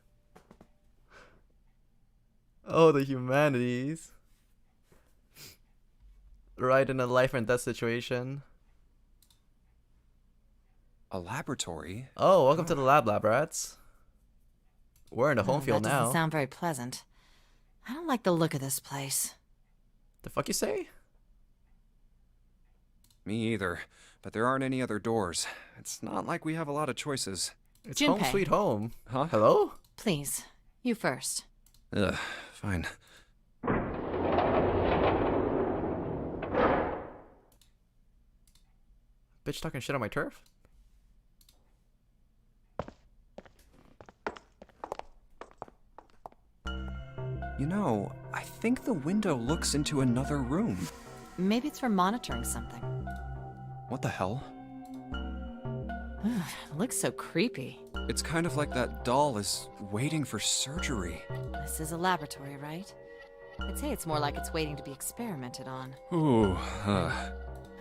Oh, the humanities. Right in a life and death situation. A laboratory? Oh, welcome to the lab rats. We're in the home field that now. doesn't sound very pleasant. I don't like the look of this place. The fuck you say? Me either. But there aren't any other doors. It's not like we have a lot of choices. It's home Junpei. sweet home. Huh? Hello? Please, you first. Ugh, fine. Bitch talking shit on my turf? You know, I think the window looks into another room. Maybe it's for monitoring something. What the hell? It looks so creepy. It's kind of like that doll is waiting for surgery. This is a laboratory, right? I'd say it's more like it's waiting to be experimented on. Ooh,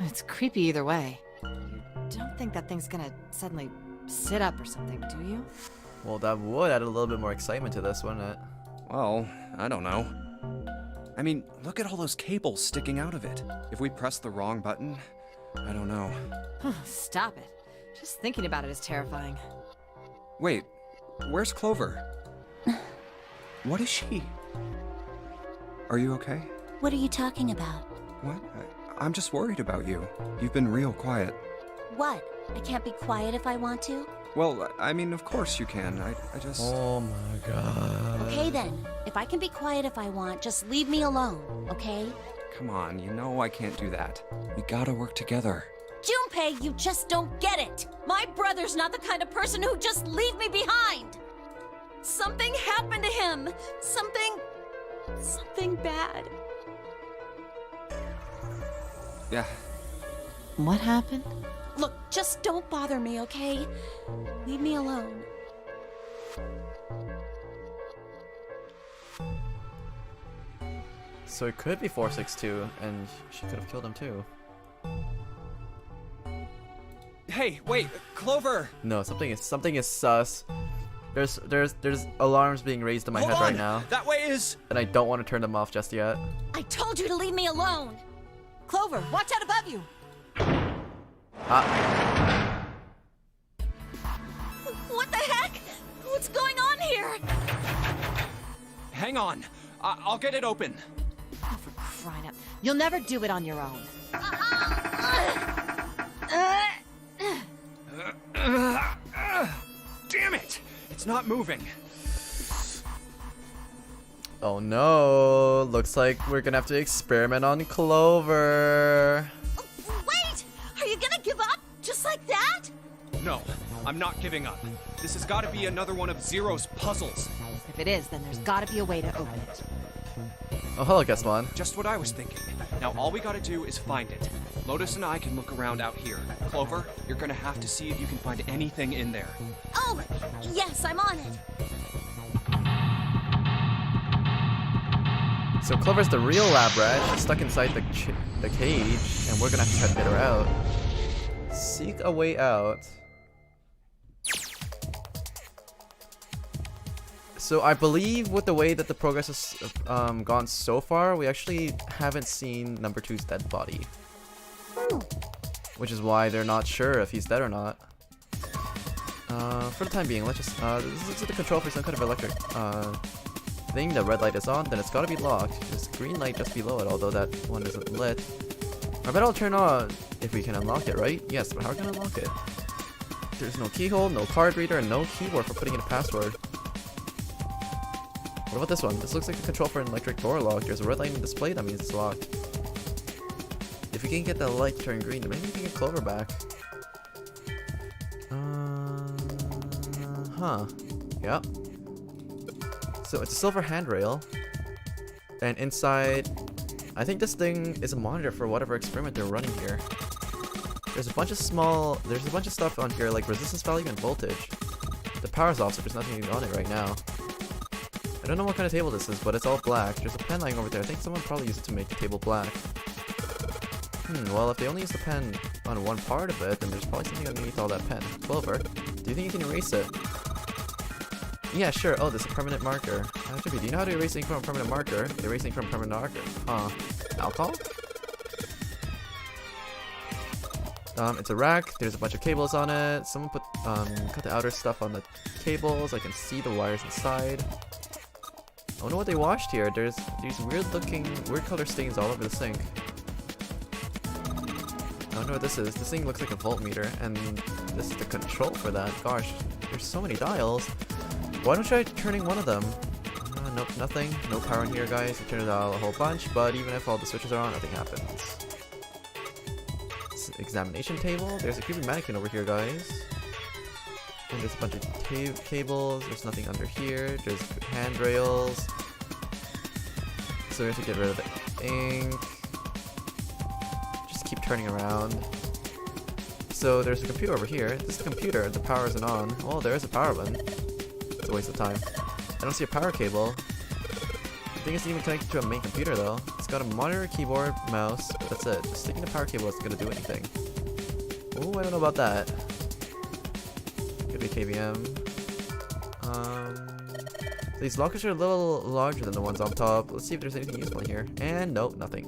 It's creepy either way. You don't think that thing's gonna suddenly sit up or something, do you? Well, that would add a little bit more excitement to this, wouldn't it? Well, I don't know. I mean, look at all those cables sticking out of it. If we press the wrong button, I don't know. Stop it. Just thinking about it is terrifying. Wait, where's Clover? What is she? Are you okay? What are you talking about? What? I'm just worried about you. You've been real quiet. What? I can't be quiet if I want to? Well, I mean, of course you can. I just... Oh my god. Okay then. If I can be quiet if I want, just leave me alone, okay? Come on, you know I can't do that. We gotta work together. Junpei, you just don't get it! My brother's not the kind of person who'd just leave me behind! Something happened to him! Something bad. Yeah. What happened? Look, just don't bother me, okay? Leave me alone. So it could be 462, and she could have killed him too. Hey, wait, Clover! No, something is sus. There's alarms being raised in my head right now, That way is... and I don't want to turn them off just yet. I told you to leave me alone! Clover, watch out above you! What the heck? What's going on here? Hang on. I'll get it open. Oh, for crying out. You'll never do it on your own. not moving. Oh no, looks like we're gonna have to experiment on Clover. Wait! Are you gonna give up? Just like that? No, I'm not giving up. This has got to be another one of Zero's puzzles. If it is, then there's gotta be a way to open it. Oh, hello, Guessmon. Just what I was thinking. Now all we gotta do is find it. Lotus and I can look around out here. Clover, you're gonna have to see if you can find anything in there. Oh, yes, I'm on it. So Clover's the real lab rat. She's stuck inside the cage, and we're gonna have to try to get her out. Seek a way out. So I believe with the way that the progress has gone so far, we actually haven't seen number 2's dead body. Which is why they're not sure if he's dead or not. For the time being, let's just, this is the control for some kind of electric thing. The red light is on, then it's gotta be locked. There's a green light just below it, although that one isn't lit. I bet I'll turn on if we can unlock it, right? Yes, but how are we gonna unlock it? There's no keyhole, no card reader, and no keyboard for putting in a password. What about this one? This looks like the control for an electric door lock. There's a red light in the display, that means it's locked. If we can get the light to turn green, then maybe we can get Clover back. Yep. So it's a silver handrail. And inside, I think this thing is a monitor for whatever experiment they're running here. There's a bunch of stuff on here like resistance value and voltage. The power's off, so there's nothing on it right now. I don't know what kind of table this is, but it's all black. There's a pen lying over there. I think someone probably used it to make the table black. Well, if they only use the pen on one part of it, then there's probably something underneath all that pen. Clover, do you think you can erase it? Yeah, sure. Oh, this is a permanent marker. Do you know how to erase ink from a permanent marker? Erasing from a permanent marker. Huh. Alcohol? It's a rack. There's a bunch of cables on it. Someone cut the outer stuff on the cables. I can see the wires inside. I wonder what they washed here. There's these weird color stains all over the sink. I don't know what this is. This thing looks like a voltmeter, and this is the control for that. Gosh, there's so many dials. Why don't I try turning one of them? Nope, nothing. No power in here, guys. I turned it out a whole bunch, but even if all the switches are on, nothing happens. Examination table. There's a creepy mannequin over here, guys. And there's a bunch of cables. There's nothing under here. There's handrails. So we have to get rid of the ink. Just keep turning around. So there's a computer over here. This is the computer. The power isn't on. Oh, there is a power button. It's a waste of time. I don't see a power cable. I think it's even connected to a main computer though. It's got a monitor, keyboard, mouse, but that's it. Just sticking a power cable isn't gonna do anything. Oh, I don't know about that. Could be KVM. These lockers are a little larger than the ones on top. Let's see if there's anything useful in here. And nope, nothing.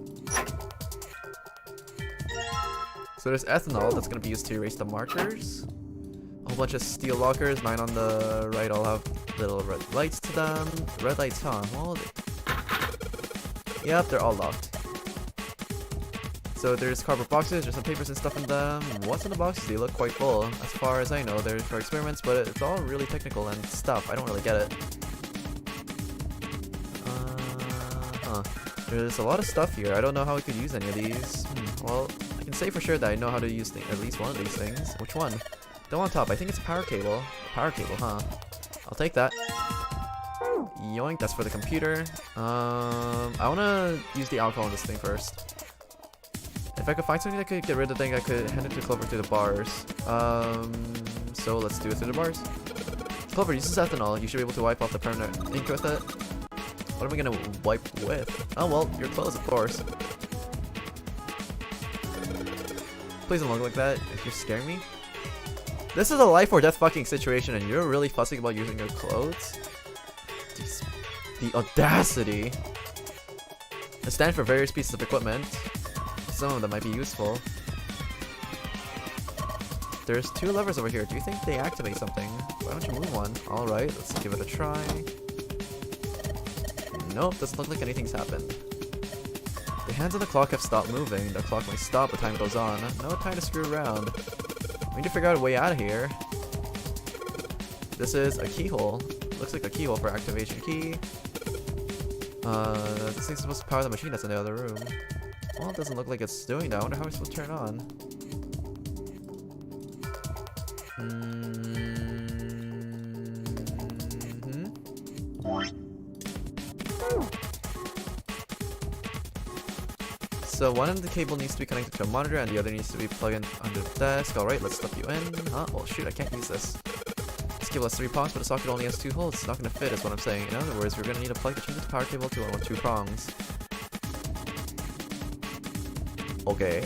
So there's ethanol that's gonna be used to erase the markers. A whole bunch of steel lockers. Mine on the right all have little red lights to them. Red lights, huh? Well, yep, they're all locked. So there's cardboard boxes, there's some papers and stuff in them. What's in the boxes? They look quite full. As far as I know, they're for experiments, but it's all really technical and stuff. I don't really get it. There's a lot of stuff here. I don't know how we could use any of these. Well, I can say for sure that I know how to use at least one of these things. Which one? The one on top. I think it's a power cable. Power cable, huh? I'll take that. Yoink, that's for the computer. I wanna use the alcohol on this thing first. If I could find something that could get rid of the thing, I could hand it to Clover through the bars. So let's do it through the bars. Clover uses ethanol. You should be able to wipe off the permanent ink with it. What am I gonna wipe with? Oh well, your clothes, of course. Please don't look like that. If you're scaring me. This is a life or death fucking situation, and you're really fussing about using your clothes? Jeez. The audacity. I stand for various pieces of equipment. Some of them might be useful. There's 2 levers over here. Do you think they activate something? Why don't you move one? Alright, let's give it a try. Nope, doesn't look like anything's happened. The hands on the clock have stopped moving. The clock may stop, but time goes on. No time to screw around. We need to figure out a way out of here. This is a keyhole. Looks like a keyhole for activation key. This thing's supposed to power the machine that's in the other room. Well, it doesn't look like it's doing that. I wonder how we're supposed to turn it on. So one of the cable needs to be connected to a monitor and the other needs to be plugged in under the desk. Alright, let's stuff you in. Oh shoot, I can't use this. This cable has 3 prongs, but the socket only has 2 holes. It's not going to fit is what I'm saying. In other words, we're going to need a plug to change the power cable to one with 2 prongs. Okay.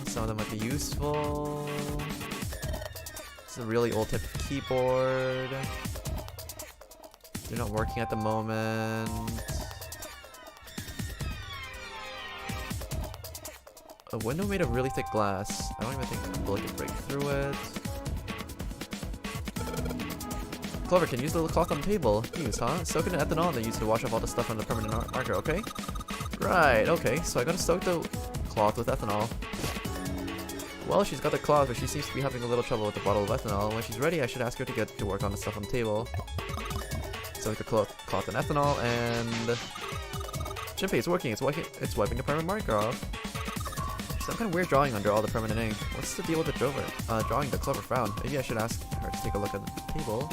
Some of them might be useful. It's a really old type of keyboard. They're not working at the moment. A window made of really thick glass. I don't even think a bullet can break through it. Clever, can use the little cloth on the table. Use, huh? Soak it in ethanol and then use to wash off all the stuff on the permanent marker, okay? Right, okay. So I gotta soak the cloth with ethanol. Well, she's got the cloth, but she seems to be having a little trouble with the bottle of ethanol. When she's ready, I should ask her to get to work on the stuff on the table. Soak the cloth in ethanol, and Jinpei, it's working. It's wiping the permanent marker off. Some kind of weird drawing under all the permanent ink. What's the deal with the drawing that Clever found? Maybe I should ask her to take a look at the table.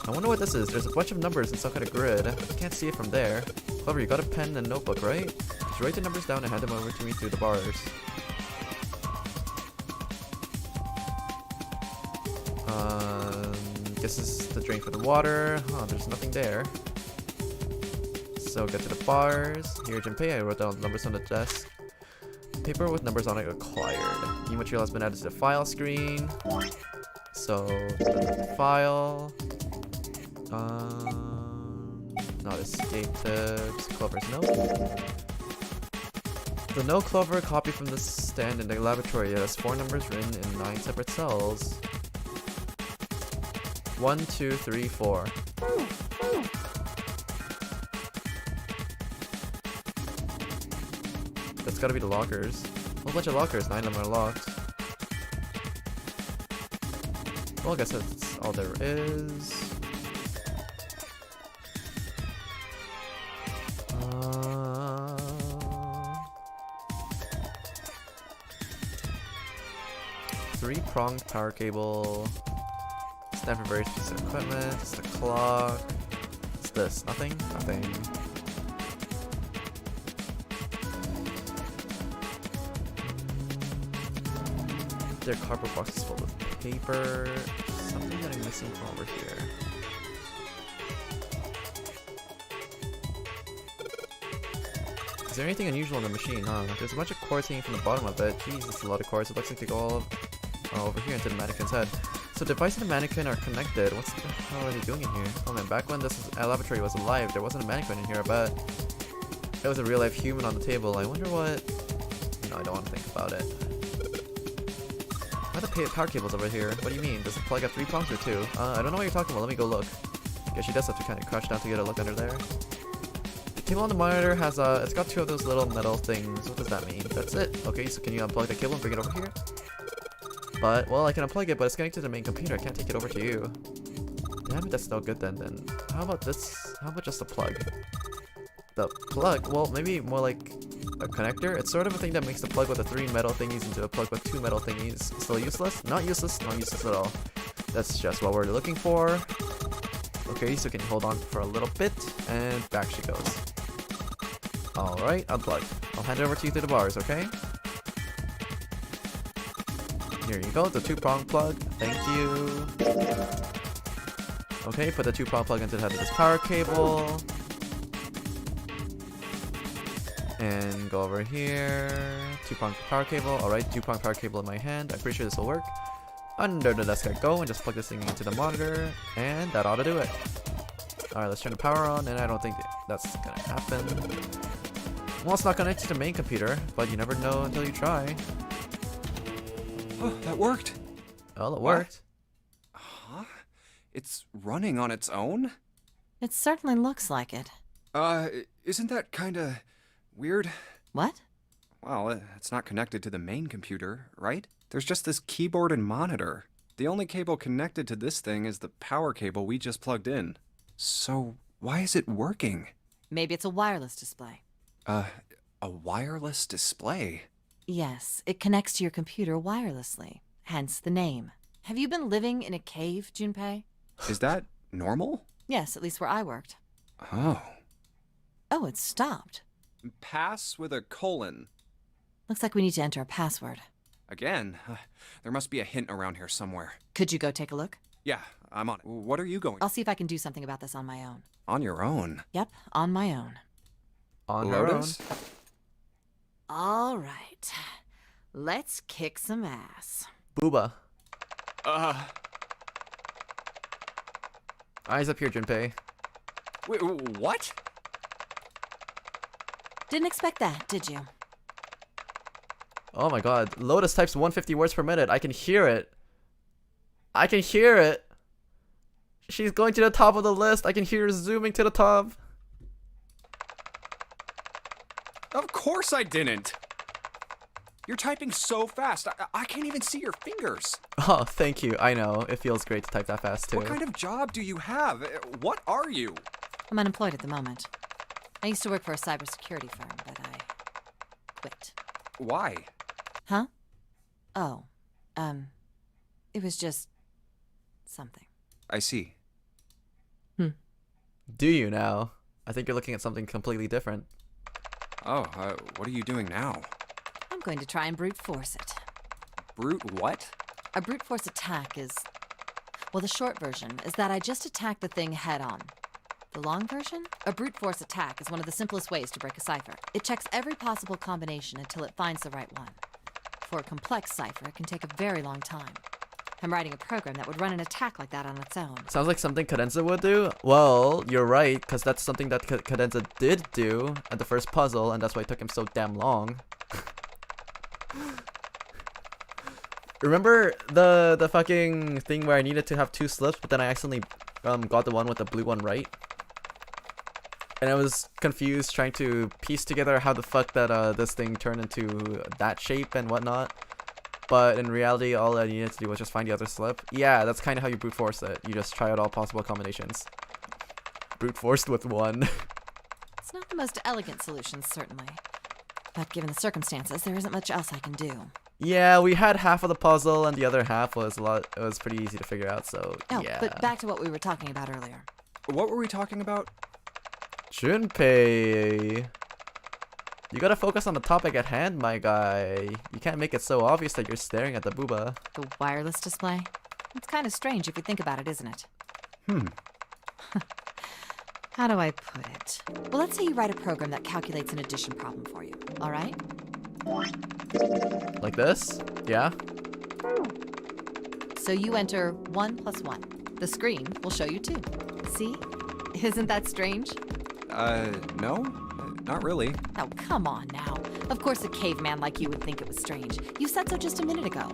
I wonder what this is. There's a bunch of numbers in some kind of grid. I can't see it from there. Clever, you got a pen and notebook, right? Just write the numbers down and hand them over to me through the bars. This is the drain for the water. Huh, there's nothing there. So get to the bars. Here, Jinpei, I wrote down the numbers on the desk. Paper with numbers on it acquired. New material has been added to the file screen. So, the file. Not escape tips. Clover's note. The no Clover copy from the stand in the laboratory. It has 4 numbers written in 9 separate cells. 1, 2, 3, 4. That's gotta be the lockers. A whole bunch of lockers, 9 of them are locked. Well, I guess that's all there is. Three-pronged power cable. Stand for various pieces of equipment. It's the clock. What's this? Nothing? Nothing. Their cardboard box is full of paper. Something that I'm missing from over here. Is there anything unusual in the machine, huh? There's a bunch of cords hanging from the bottom of it. Jeez, that's a lot of cords. It looks like they go all over here into the mannequin's head. So the device and the mannequin are connected. What the hell are they doing in here? Oh man, back when this laboratory was alive, there wasn't a mannequin in here, but it was a real life human on the table. I wonder what... No, I don't want to think about it. Why are the power cables over here? What do you mean? Does the plug have 3 prongs or 2? I don't know what you're talking about. Let me go look. Guess she does have to kind of crouch down to get a look under there. The cable on the monitor has it's got 2 of those little metal things. What does that mean? That's it. Okay, so can you unplug the cable and bring it over here? But, well, I can unplug it, but it's connected to the main computer. I can't take it over to you. Damn it, that's no good then. How about this? How about just a plug? The plug? Well, maybe more like a connector. It's sort of a thing that makes the plug with the 3 metal thingies into a plug with 2 metal thingies. Still useless? Not useless. Not useless at all. That's just what we're looking for. Okay, so can you hold on for a little bit? And back she goes. Alright, unplugged. I'll hand it over to you through the bars, okay? Here you go, the 2-prong plug. Thank you. Okay, put the 2-prong plug into the head of this power cable. And go over here. 2-prong power cable. Alright, 2-prong power cable in my hand. I'm pretty sure this will work. Under the desk I go and just plug this thing into the monitor. And that ought to do it. Alright, let's turn the power on. And I don't think that's gonna happen. Well, it's not connected to the main computer, but you never know until you try. Oh, that worked. Well, it worked. Huh? It's running on its own? It certainly looks like it. Isn't that kinda weird? What? Well, it's not connected to the main computer, right? There's just this keyboard and monitor. The only cable connected to this thing is the power cable we just plugged in. So, why is it working? Maybe it's a wireless display. A wireless display? Yes, it connects to your computer wirelessly, hence the name. Have you been living in a cave, Junpei? Is that normal? Yes, at least where I worked. Oh. Oh, it stopped. Pass with a colon. Looks like we need to enter a password. Again? There must be a hint around here somewhere. Could you go take a look? Yeah, I'm on it. What are you going? I'll see if I can do something about this on my own. On your own? Yep, on my own. On her own. Lotus? All right. Let's kick some ass. Booba. Eyes up here, Junpei. Wait, what? Didn't expect that, did you? Oh my god. Lotus types 150 words per minute. I can hear it. I can hear it. She's going to the top of the list. I can hear her zooming to the top. Of course I didn't. You're typing so fast. I can't even see your fingers. Oh, thank you. I know. It feels great to type that fast, too. What kind of job do you have? What are you? I'm unemployed at the moment. I used to work for a cybersecurity firm, but I quit. Why? Huh? Oh, it was just something. I see. Do you now? I think you're looking at something completely different. Oh, what are you doing now? I'm going to try and brute force it. Brute what? A brute force attack is... Well, the short version is that I just attack the thing head on. The long version? A brute force attack is one of the simplest ways to break a cipher. It checks every possible combination until it finds the right one. For a complex cipher, it can take a very long time. I'm writing a program that would run an attack like that on its own. Sounds like something Cadenza would do? Well, you're right, because that's something that Cadenza did do at the first puzzle, and that's why it took him so damn long. Remember the fucking thing where I needed to have 2 slips, but then I accidentally got the one with the blue one right? And I was confused trying to piece together how the fuck that this thing turned into that shape and whatnot. But in reality, all I needed to do was just find the other slip. Yeah, that's kind of how you brute force it. You just try out all possible combinations. Brute forced with 1. It's not the most elegant solution, certainly. But given the circumstances, there isn't much else I can do. Yeah, we had half of the puzzle, and the other half was it was pretty easy to figure out, so yeah. But back to what we were talking about earlier. What were we talking about? Junpei, you gotta focus on the topic at hand, my guy. You can't make it so obvious that you're staring at the booba. The wireless display? It's kind of strange if you think about it, isn't it? How do I put it? Well, let's say you write a program that calculates an addition problem for you, all right? Like this? Yeah? So you enter 1 + 1. The screen will show you 2. See? Isn't that strange? No. Not really. Oh, come on now. Of course a caveman like you would think it was strange. You said so just a minute ago.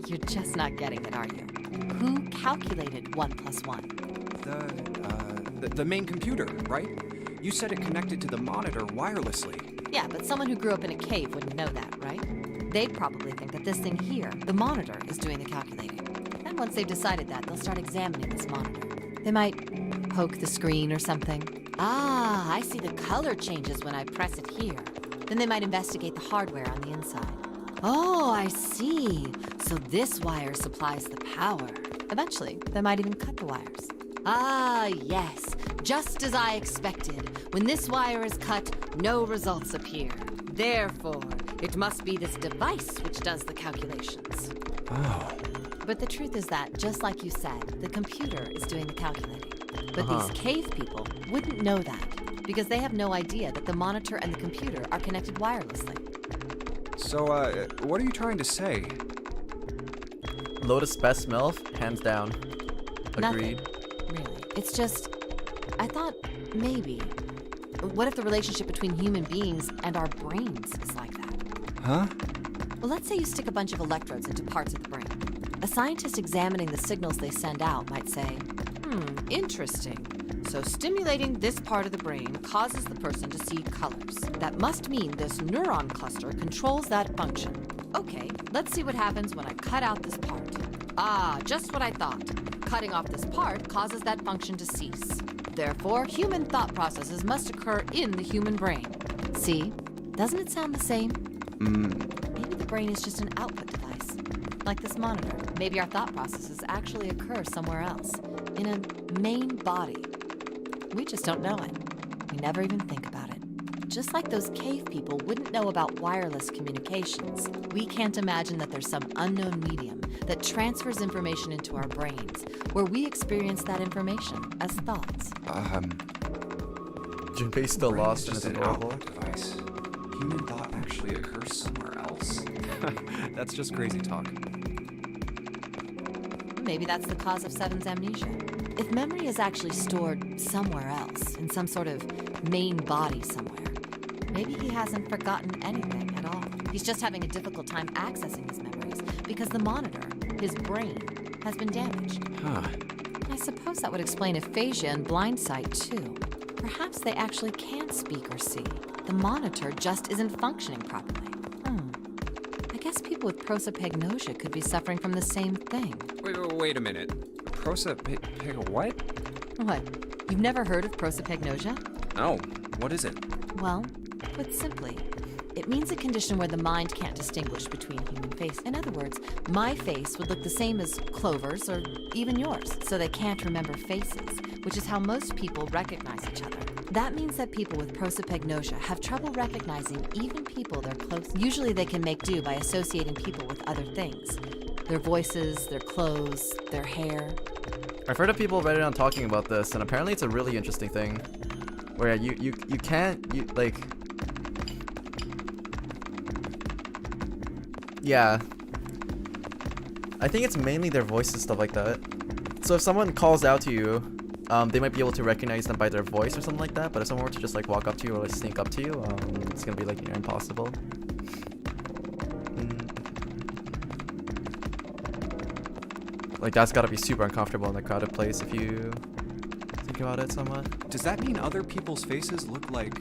You're just not getting it, are you? Who calculated 1 + 1? The main computer, right? You said it connected to the monitor wirelessly. Yeah, but someone who grew up in a cave wouldn't know that, right? They'd probably think that this thing here, the monitor, is doing the calculating. And once they've decided that, they'll start examining this monitor. They might poke the screen or something. Ah, I see the color changes when I press it here. Then they might investigate the hardware on the inside. Oh, I see. So this wire supplies the power. Eventually, they might even cut the wires. Ah, yes. Just as I expected. When this wire is cut, no results appear. Therefore, it must be this device which does the calculations. Oh. But the truth is that, just like you said, the computer is doing the calculating. But these cave people wouldn't know that, because they have no idea that the monitor and the computer are connected wirelessly. So, what are you trying to say? Lotus best MILF, hands down. Agreed. Nothing, really. It's just, I thought maybe. What if the relationship between human beings and our brains is like that? Huh? Well, let's say you stick a bunch of electrodes into parts of the brain. A scientist examining the signals they send out might say, interesting. So stimulating this part of the brain causes the person to see colors. That must mean this neuron cluster controls that function. Okay, let's see what happens when I cut out this part. Ah, just what I thought. Cutting off this part causes that function to cease. Therefore, human thought processes must occur in the human brain. See? Doesn't it sound the same? Maybe the brain is just an output device. Like this monitor. Maybe our thought processes actually occur somewhere else. In a main body. We just don't know it. We never even think about it. Just like those cave people wouldn't know about wireless communications, we can't imagine that there's some unknown medium that transfers information into our brains, where we experience that information as thoughts. Junpei's still Brain lost is in his just an marvel. output device. Human thought actually occurs somewhere else. That's just crazy talk. Maybe that's the cause of Seven's amnesia. If memory is actually stored somewhere else, in some sort of main body somewhere, maybe he hasn't forgotten anything at all. He's just having a difficult time accessing his memories because the monitor, his brain, has been damaged. Huh. I suppose that would explain aphasia and blind sight, too. Perhaps they actually can speak or see. The monitor just isn't functioning properly. I guess people with prosopagnosia could be suffering from the same thing. Wait a minute. What? What? You've never heard of prosopagnosia? No. What is it? Well, put simply, it means a condition where the mind can't distinguish between human face. In other words, my face would look the same as Clover's or even yours, so they can't remember faces, which is how most people recognize each other. That means that people with prosopagnosia have trouble recognizing even people they're close. Usually they can make do by associating people with other things. Their voices, their clothes, their hair. I've heard of people right around talking about this, and apparently it's a really interesting thing. Where you can't, like... Yeah. I think it's mainly their voices, stuff like that. So if someone calls out to you, they might be able to recognize them by their voice or something like that, but if someone were to just like walk up to you or like sneak up to you, it's gonna be like near impossible. Like that's gotta be super uncomfortable in a crowded place if you think about it somewhat. Does that mean other people's faces look like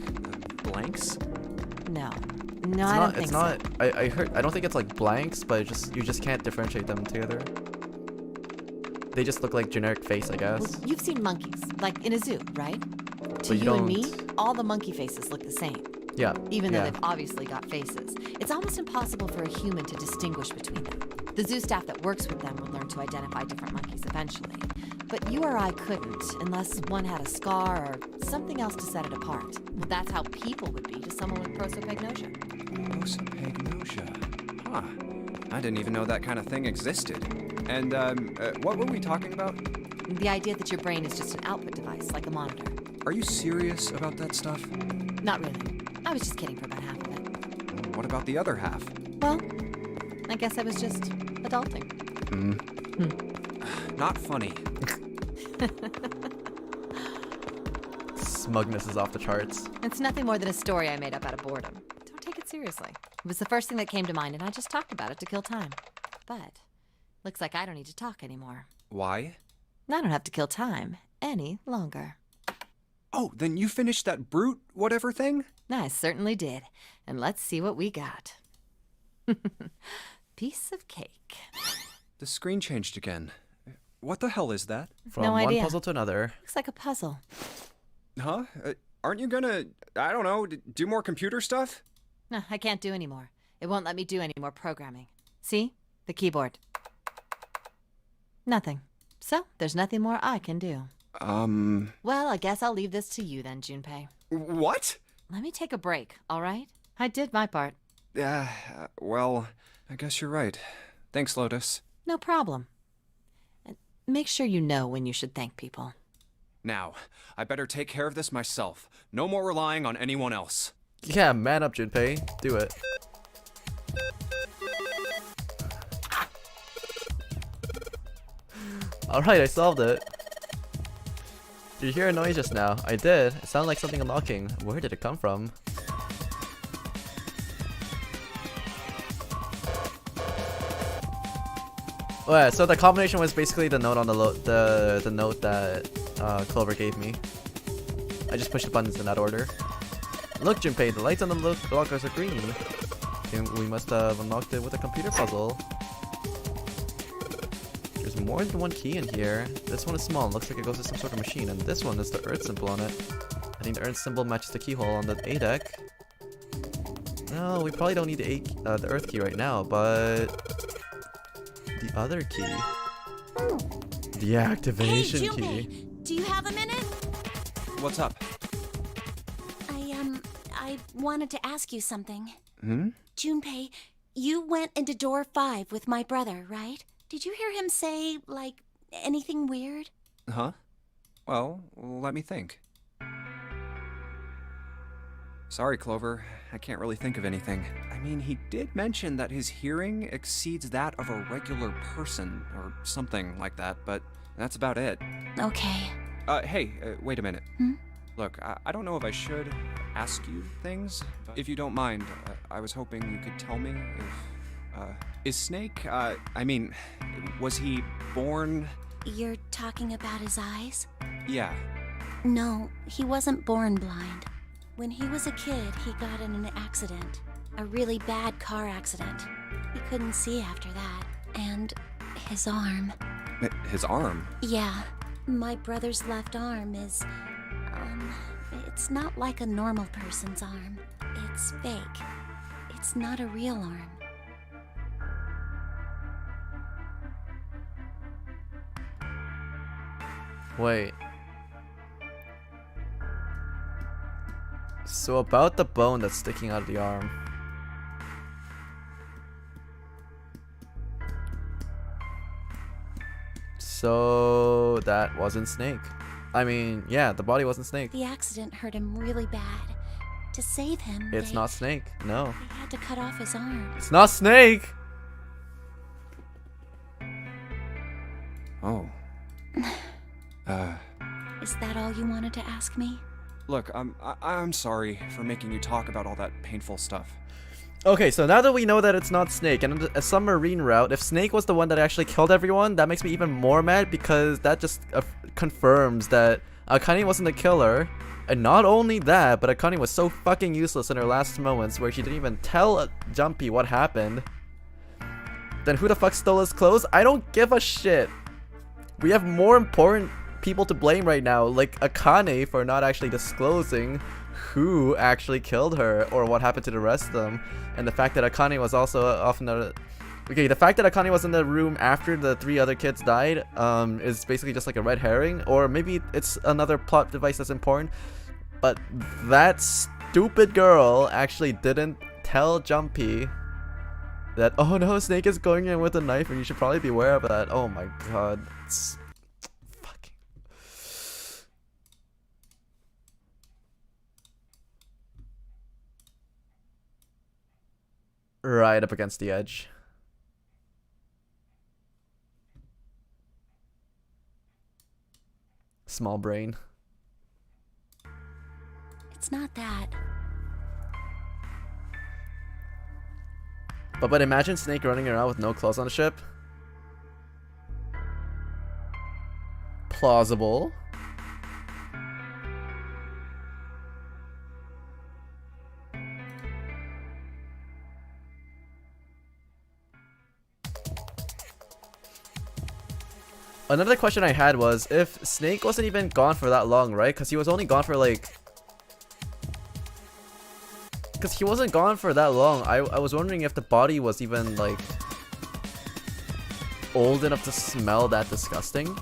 blanks? No. It's No, I don't think it's so. not. I don't think it's like blanks, but you just can't differentiate them together. They just look like generic face, I guess. Well, you've seen monkeys, like in a zoo, right? To But you and me, don't- all the monkey faces look the same. Yeah. Even though yeah. they've obviously got faces. It's almost impossible for a human to distinguish between them. The zoo staff that works with them would learn to identify different monkeys eventually. But you or I couldn't, unless one had a scar or something else to set it apart. Well, that's how people would be to someone with prosopagnosia. Prosopagnosia. Huh. I didn't even know that kind of thing existed. And, what were we talking about? The idea that your brain is just an output device, like a monitor. Are you serious about that stuff? Not really. I was just kidding for about half of it. What about the other half? Well, I guess I was just adulting. Not funny. Smugness is off the charts. It's nothing more than a story I made up out of boredom. Don't take it seriously. It was the first thing that came to mind, and I just talked about it to kill time. But looks like I don't need to talk anymore. Why? I don't have to kill time any longer. Oh, then you finished that brute whatever thing? I certainly did. And let's see what we got. Piece of cake. The screen changed again. What the hell is that? From No one idea. puzzle to another. Looks like a puzzle. Huh? Aren't you gonna, I don't know, do more computer stuff? No, I can't do anymore. It won't let me do any more programming. See? The keyboard. Nothing. So, there's nothing more I can do. Well, I guess I'll leave this to you then, Junpei. What? Let me take a break, all right? I did my part. Well, I guess you're right. Thanks, Lotus. No problem. And make sure you know when you should thank people. Now, I better take care of this myself. No more relying on anyone else. Yeah, man up, Junpei. Do it. Alright, I solved it. Did you hear a noise just now? I did. It sounded like something unlocking. Where did it come from? Oh yeah, so the combination was basically the note on the note that Clover gave me. I just pushed the buttons in that order. Look, Junpei, the lights on the lockers are green. We must have unlocked it with a computer puzzle. There's more than one key in here. This one is small. Looks like it goes to some sort of machine. And this one is the Earth symbol on it. I think the Earth symbol matches the keyhole on the A deck. No, we probably don't need the Earth key right now, but the other key. The activation Hey, key. Junpei, do you have a minute? What's up? I wanted to ask you something. Hmm? Junpei, you went into door 5 with my brother, right? Did you hear him say, like, anything weird? Huh? Well, let me think. Sorry, Clover. I can't really think of anything. I mean, he did mention that his hearing exceeds that of a regular person, or something like that, but that's about it. Okay. Hey, wait a minute. Hmm? Look, I don't know if I should ask you things. If you don't mind, I was hoping you could tell me if, is Snake, I mean, was he born... You're talking about his eyes? Yeah. No, he wasn't born blind. When he was a kid, he got in an accident. A really bad car accident. He couldn't see after that. And his arm. His arm? Yeah. My brother's left arm is... it's not like a normal person's arm. It's fake. It's not a real arm. Wait. So about the bone that's sticking out of the arm. So that wasn't Snake. I mean, yeah, the body wasn't Snake. The accident hurt him really bad. To save him, It's not Snake. No. they had to cut off his arm. It's not Snake! Oh. Is that all you wanted to ask me? Look, I'm sorry for making you talk about all that painful stuff. Okay, so now that we know that it's not Snake, and a submarine route, if Snake was the one that actually killed everyone, that makes me even more mad because that just confirms that Akane wasn't the killer. And not only that, but Akane was so fucking useless in her last moments where she didn't even tell Jumpy what happened. Then who the fuck stole his clothes? I don't give a shit. We have more important people to blame right now, like Akane for not actually disclosing who actually killed her or what happened to the rest of them, and the fact that Akane was also off in the... Okay, the fact that Akane was in the room after the 3 other kids died is basically just like a red herring, or maybe it's another plot device that's important, but that stupid girl actually didn't tell Jumpy that, oh no, Snake is going in with a knife and you should probably be aware of that. Oh my god. It's fucking... Right up against the edge. Small brain. It's not that. But imagine Snake running around with no clothes on the ship. Plausible. Another question I had was if Snake wasn't even gone for that long, right? Because he was only gone for like... Because he wasn't gone for that long. I was wondering if the body was even like... old enough to smell that disgusting.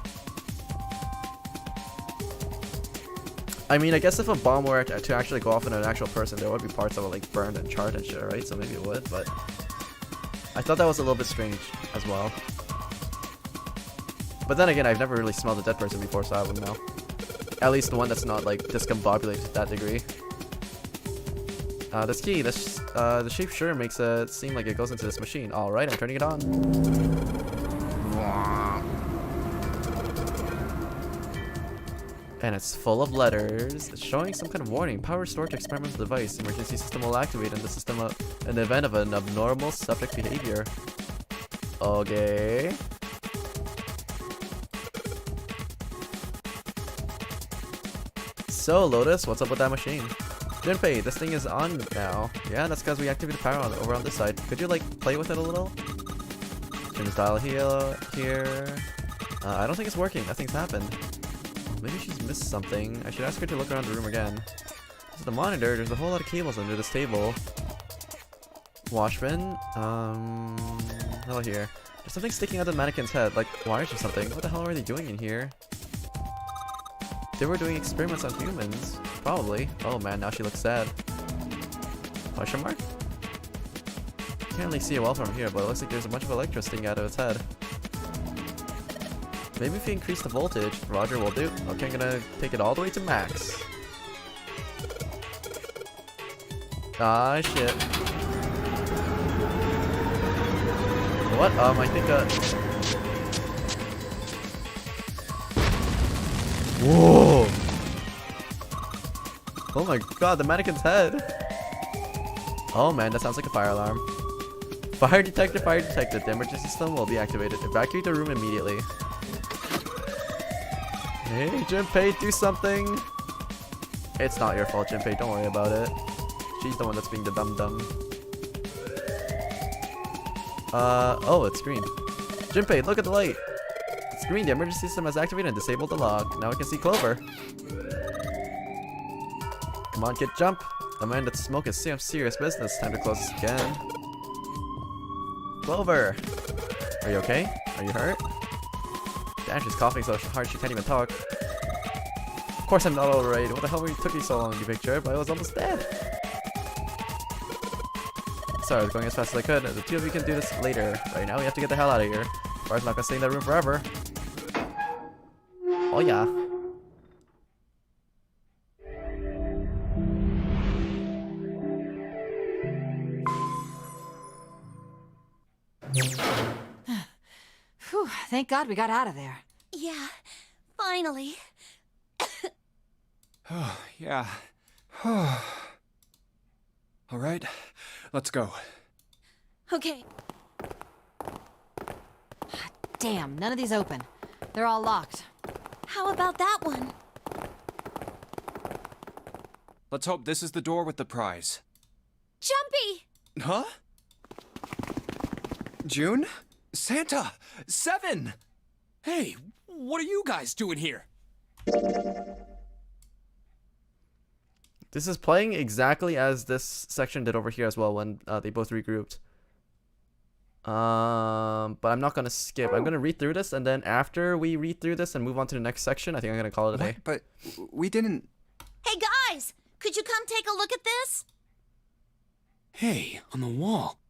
I mean, I guess if a bomb were to actually go off on an actual person, there would be parts that were like burned and charred and shit, right? So maybe it would, but... I thought that was a little bit strange as well. But then again, I've never really smelled a dead person before, so I wouldn't know. At least the one that's not like discombobulated to that degree. This key, the shape sure makes it seem like it goes into this machine. Alright, I'm turning it on. And it's full of letters. It's showing some kind of warning. Power stored to experimental device. Emergency system will activate in the event of an abnormal subject behavior. Okay. So, Lotus, what's up with that machine? Junpei, this thing is on now. Yeah, that's because we activated the power on over on this side. Could you, like, play with it a little? Jim's dial here. I don't think it's working. Nothing's happened. Maybe she's missed something. I should ask her to look around the room again. This is the monitor. There's a whole lot of cables under this table. Washman. Hello here. There's something sticking out of the mannequin's head, like wires or something. What the hell are they doing in here? They were doing experiments on humans. Probably. Oh man, now she looks sad. Question mark? Can't really see it well from here, but it looks like there's a bunch of electrodes sticking out of its head. Maybe if we increase the voltage, Roger will do. Okay, I'm gonna take it all the way to max. Ah, shit. What? I think whoa! Oh my god, the mannequin's head! Oh man, that sounds like a fire alarm. Fire detected, fire detected. The emergency system will be activated. Evacuate the room immediately. Hey, Junpei, do something! It's not your fault, Junpei, don't worry about it. She's the one that's being the dum-dum. Oh, it's green. Junpei, look at the light! It's green, the emergency system has activated and disabled the lock. Now we can see Clover. Come on, kid, jump! The man that smoke is some serious business. Time to close this again. Clover! Are you okay? Are you hurt? Damn, she's coughing so hard she can't even talk. Of course I'm not alright. What the hell took you so long to picture? But I was almost dead. Sorry, I was going as fast as I could. The two of you can do this later. Right now we have to get the hell out of here. Bar's not gonna stay in that room forever. Oh yeah. Whew, thank God we got out of there. Yeah, finally. Oh, yeah. All right, let's go. Okay. Damn, none of these open. They're all locked. How about that one? Let's hope this is the door with the prize. Jumpy! Huh? June? Santa! 7! Hey, what are you guys doing here? This is playing exactly as this section did over here as well when they both regrouped. But I'm not gonna skip. I'm gonna read through this, and then after we read through this and move on to the next section, I think I'm gonna call it a day. But we didn't... Hey guys, could you come take a look at this? Hey, on the wall.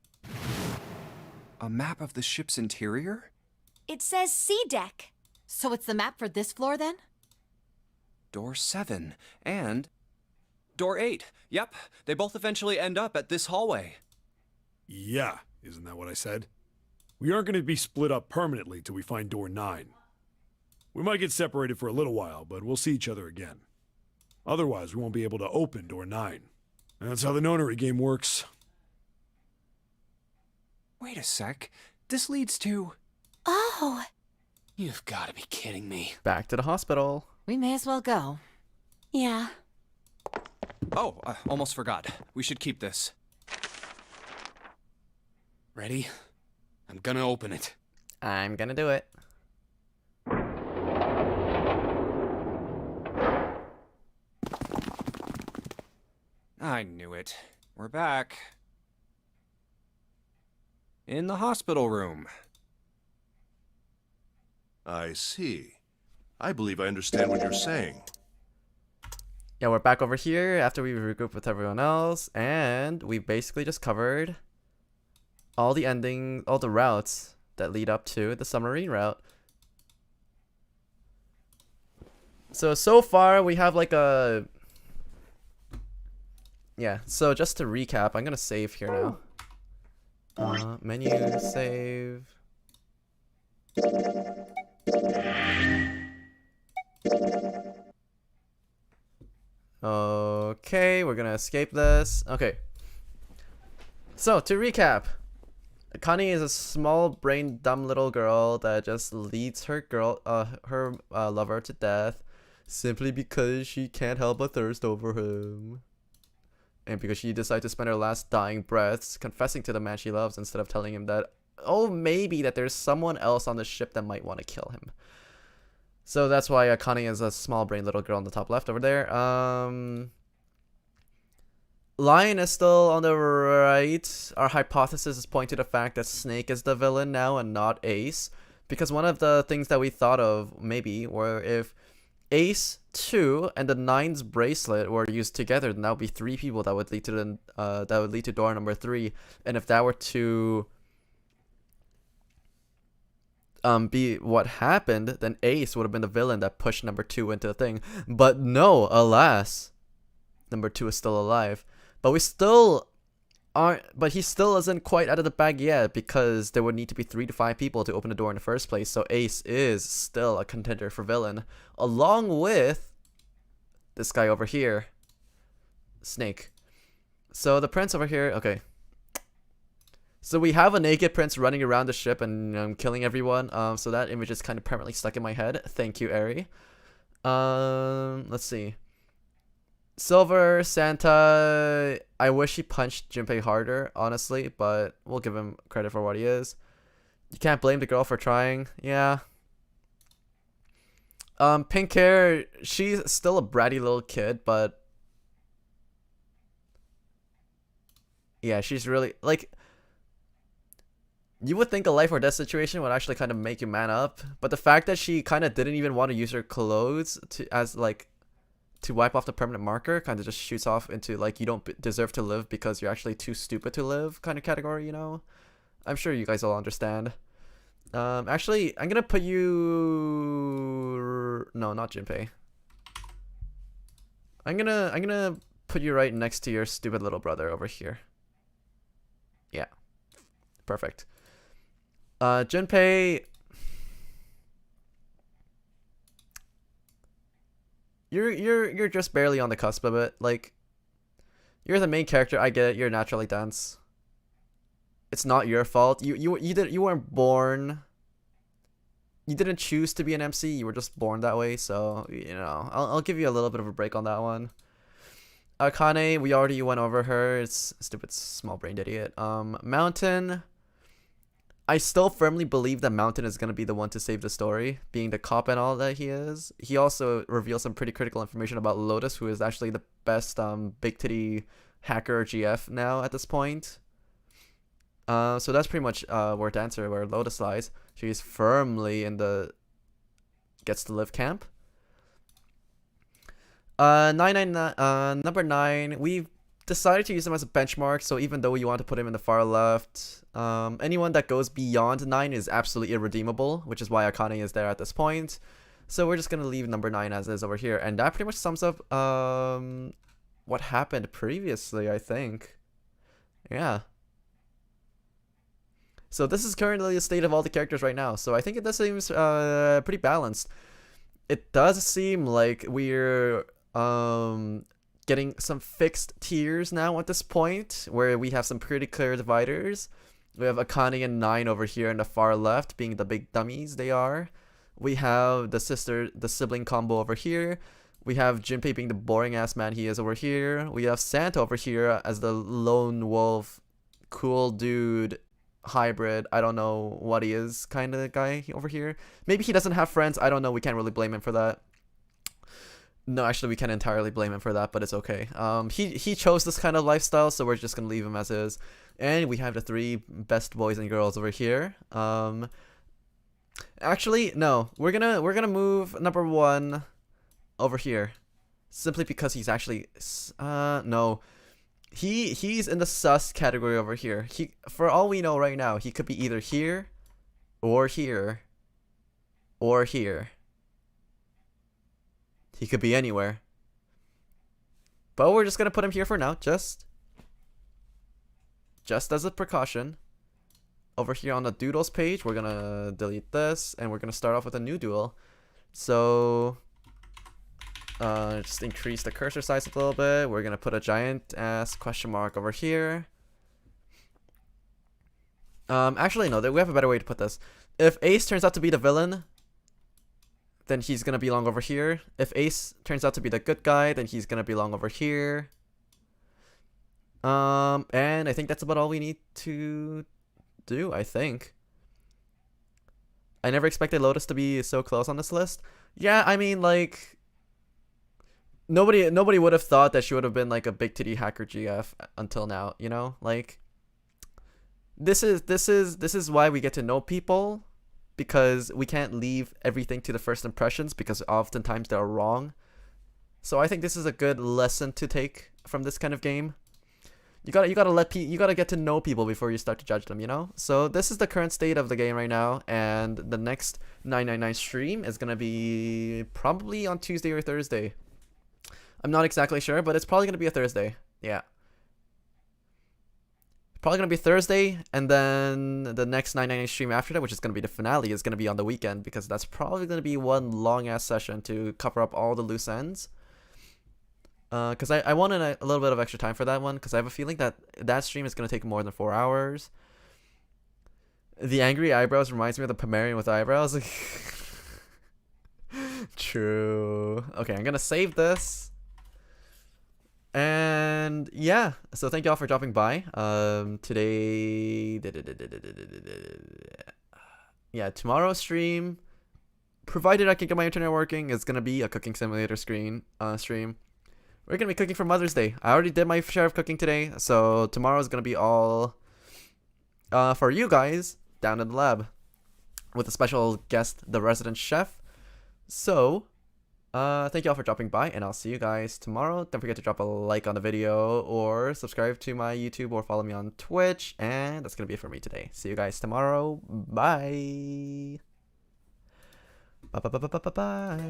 A map of the ship's interior? It says C deck. So it's the map for this floor then? Door 7 and door 8. Yep, they both eventually end up at this hallway. Yeah, isn't that what I said? We aren't going to be split up permanently till we find door 9. We might get separated for a little while, but we'll see each other again. Otherwise, we won't be able to open door 9. And that's how the nonary game works. Wait a sec. This leads to... Oh. You've got to be kidding me. Back to the hospital. We may as well go. Yeah. Oh, almost forgot. We should keep this. Ready? I'm gonna open it. I'm gonna do it. I knew it. We're back. In the hospital room. I see. I believe I understand what you're saying. Yeah, we're back over here after we regrouped with everyone else, and we basically just covered all the routes that lead up to the submarine route. So far we have like a... Yeah, so just to recap, I'm gonna save here now. Menu, save. Okay, we're gonna escape this. Okay. So, to recap. Akane is a small-brained, dumb little girl that just leads her lover to death. simply because she can't help but thirst over him. And because she decided to spend her last dying breaths confessing to the man she loves instead of telling him that, oh, maybe that there's someone else on the ship that might want to kill him. So that's why Akane is a small brain little girl on the top left over there. Lion is still on the right. Our hypothesis is pointing to the fact that Snake is the villain now and not Ace. Because one of the things that we thought of, maybe, were if Ace 2 and the 9's bracelet were used together, then that would be 3 people that would lead to door number 3. And if that were to be what happened, then Ace would have been the villain that pushed number 2 into the thing. But no, alas, number 2 is still alive. But we still aren't. But he still isn't quite out of the bag yet, because there would need to be 3 to 5 people to open the door in the first place. So Ace is still a contender for villain, along with this guy over here, Snake. So the prince over here. Okay. So we have a naked prince running around the ship and killing everyone. So that image is kind of permanently stuck in my head. Thank you, Eri. Let's see. Silver, Santa. I wish he punched Junpei harder, honestly, but we'll give him credit for what he is. You can't blame the girl for trying. Yeah. Pink hair. She's still a bratty little kid, but yeah, she's really like. You would think a life or death situation would actually kind of make you man up, but the fact that she kind of didn't even want to use her clothes to wipe off the permanent marker kind of just shoots off into like you don't deserve to live because you're actually too stupid to live kind of category, you know? I'm sure you guys all understand. Actually, I'm gonna put you... No, not Junpei. I'm gonna put you right next to your stupid little brother over here. Yeah. Perfect. Junpei, you're just barely on the cusp of it. Like, you're the main character. I get it. You're naturally dense. It's not your fault. You weren't born. You didn't choose to be an MC. You were just born that way. So you know, I'll give you a little bit of a break on that one. Akane, we already went over her. It's stupid small-brained idiot. Mountain. I still firmly believe that Mountain is going to be the one to save the story, being the cop and all that he is. He also reveals some pretty critical information about Lotus, who is actually the best big titty hacker GF now at this point. So that's pretty much where to answer where Lotus lies. She's firmly in the gets to live camp. Number 9, we've decided to use him as a benchmark, so even though you want to put him in the far left, anyone that goes beyond 9 is absolutely irredeemable, which is why Akane is there at this point. So we're just going to leave number 9 as is over here, and that pretty much sums up what happened previously, I think. Yeah. So this is currently the state of all the characters right now, so I think it seems pretty balanced. It does seem like we're getting some fixed tiers now at this point, where we have some pretty clear dividers. We have Akane and 9 over here in the far left, being the big dummies they are. We have the sibling combo over here. We have Junpei being the boring ass man he is over here. We have Santa over here as the lone wolf, cool dude, hybrid, I don't know what he is kind of guy over here. Maybe he doesn't have friends, I don't know, we can't really blame him for that. No, actually, we can't entirely blame him for that, but it's okay. He chose this kind of lifestyle, so we're just gonna leave him as is. And we have the 3 best boys and girls over here. Actually, no, we're gonna move number 1 over here, simply because he's actually no, he's in the sus category over here. For all we know right now, he could be either here, or here, or here. He could be anywhere. But we're just gonna put him here for now, just as a precaution. Over here on the doodles page, we're gonna delete this, and we're gonna start off with a new doodle. So just increase the cursor size a little bit. We're gonna put a giant ass question mark over here. Actually no, we have a better way to put this. If Ace turns out to be the villain, then he's gonna belong over here. If Ace turns out to be the good guy, then he's gonna belong over here. And I think that's about all we need to do, I think. I never expected Lotus to be so close on this list. Yeah, I mean, like, nobody would have thought that she would have been like a big titty hacker GF until now, you know? Like, this is why we get to know people, because we can't leave everything to the first impressions, because oftentimes they're wrong. So I think this is a good lesson to take from this kind of game. You gotta get to know people before you start to judge them, you know? So this is the current state of the game right now, and the next 999 stream is gonna be probably on Tuesday or Thursday. I'm not exactly sure, but it's probably gonna be a Thursday. Yeah. Probably gonna be Thursday, and then the next 999 stream after that, which is gonna be the finale, is gonna be on the weekend, because that's probably gonna be one long ass session to cover up all the loose ends. Because I wanted a little bit of extra time for that one, because I have a feeling that that stream is going to take more than 4 hours. The angry eyebrows reminds me of the Pomerian with eyebrows. True. Okay, I'm going to save this. And yeah, so thank y'all for dropping by. Today... Yeah, tomorrow's stream, provided I can get my internet working, is going to be a cooking simulator stream. We're going to be cooking for Mother's Day. I already did my share of cooking today, so tomorrow's going to be all for you guys down in the lab with a special guest, the resident chef. So, thank you all for dropping by, and I'll see you guys tomorrow. Don't forget to drop a like on the video, or subscribe to my YouTube, or follow me on Twitch, and that's going to be it for me today. See you guys tomorrow. Bye. Bye.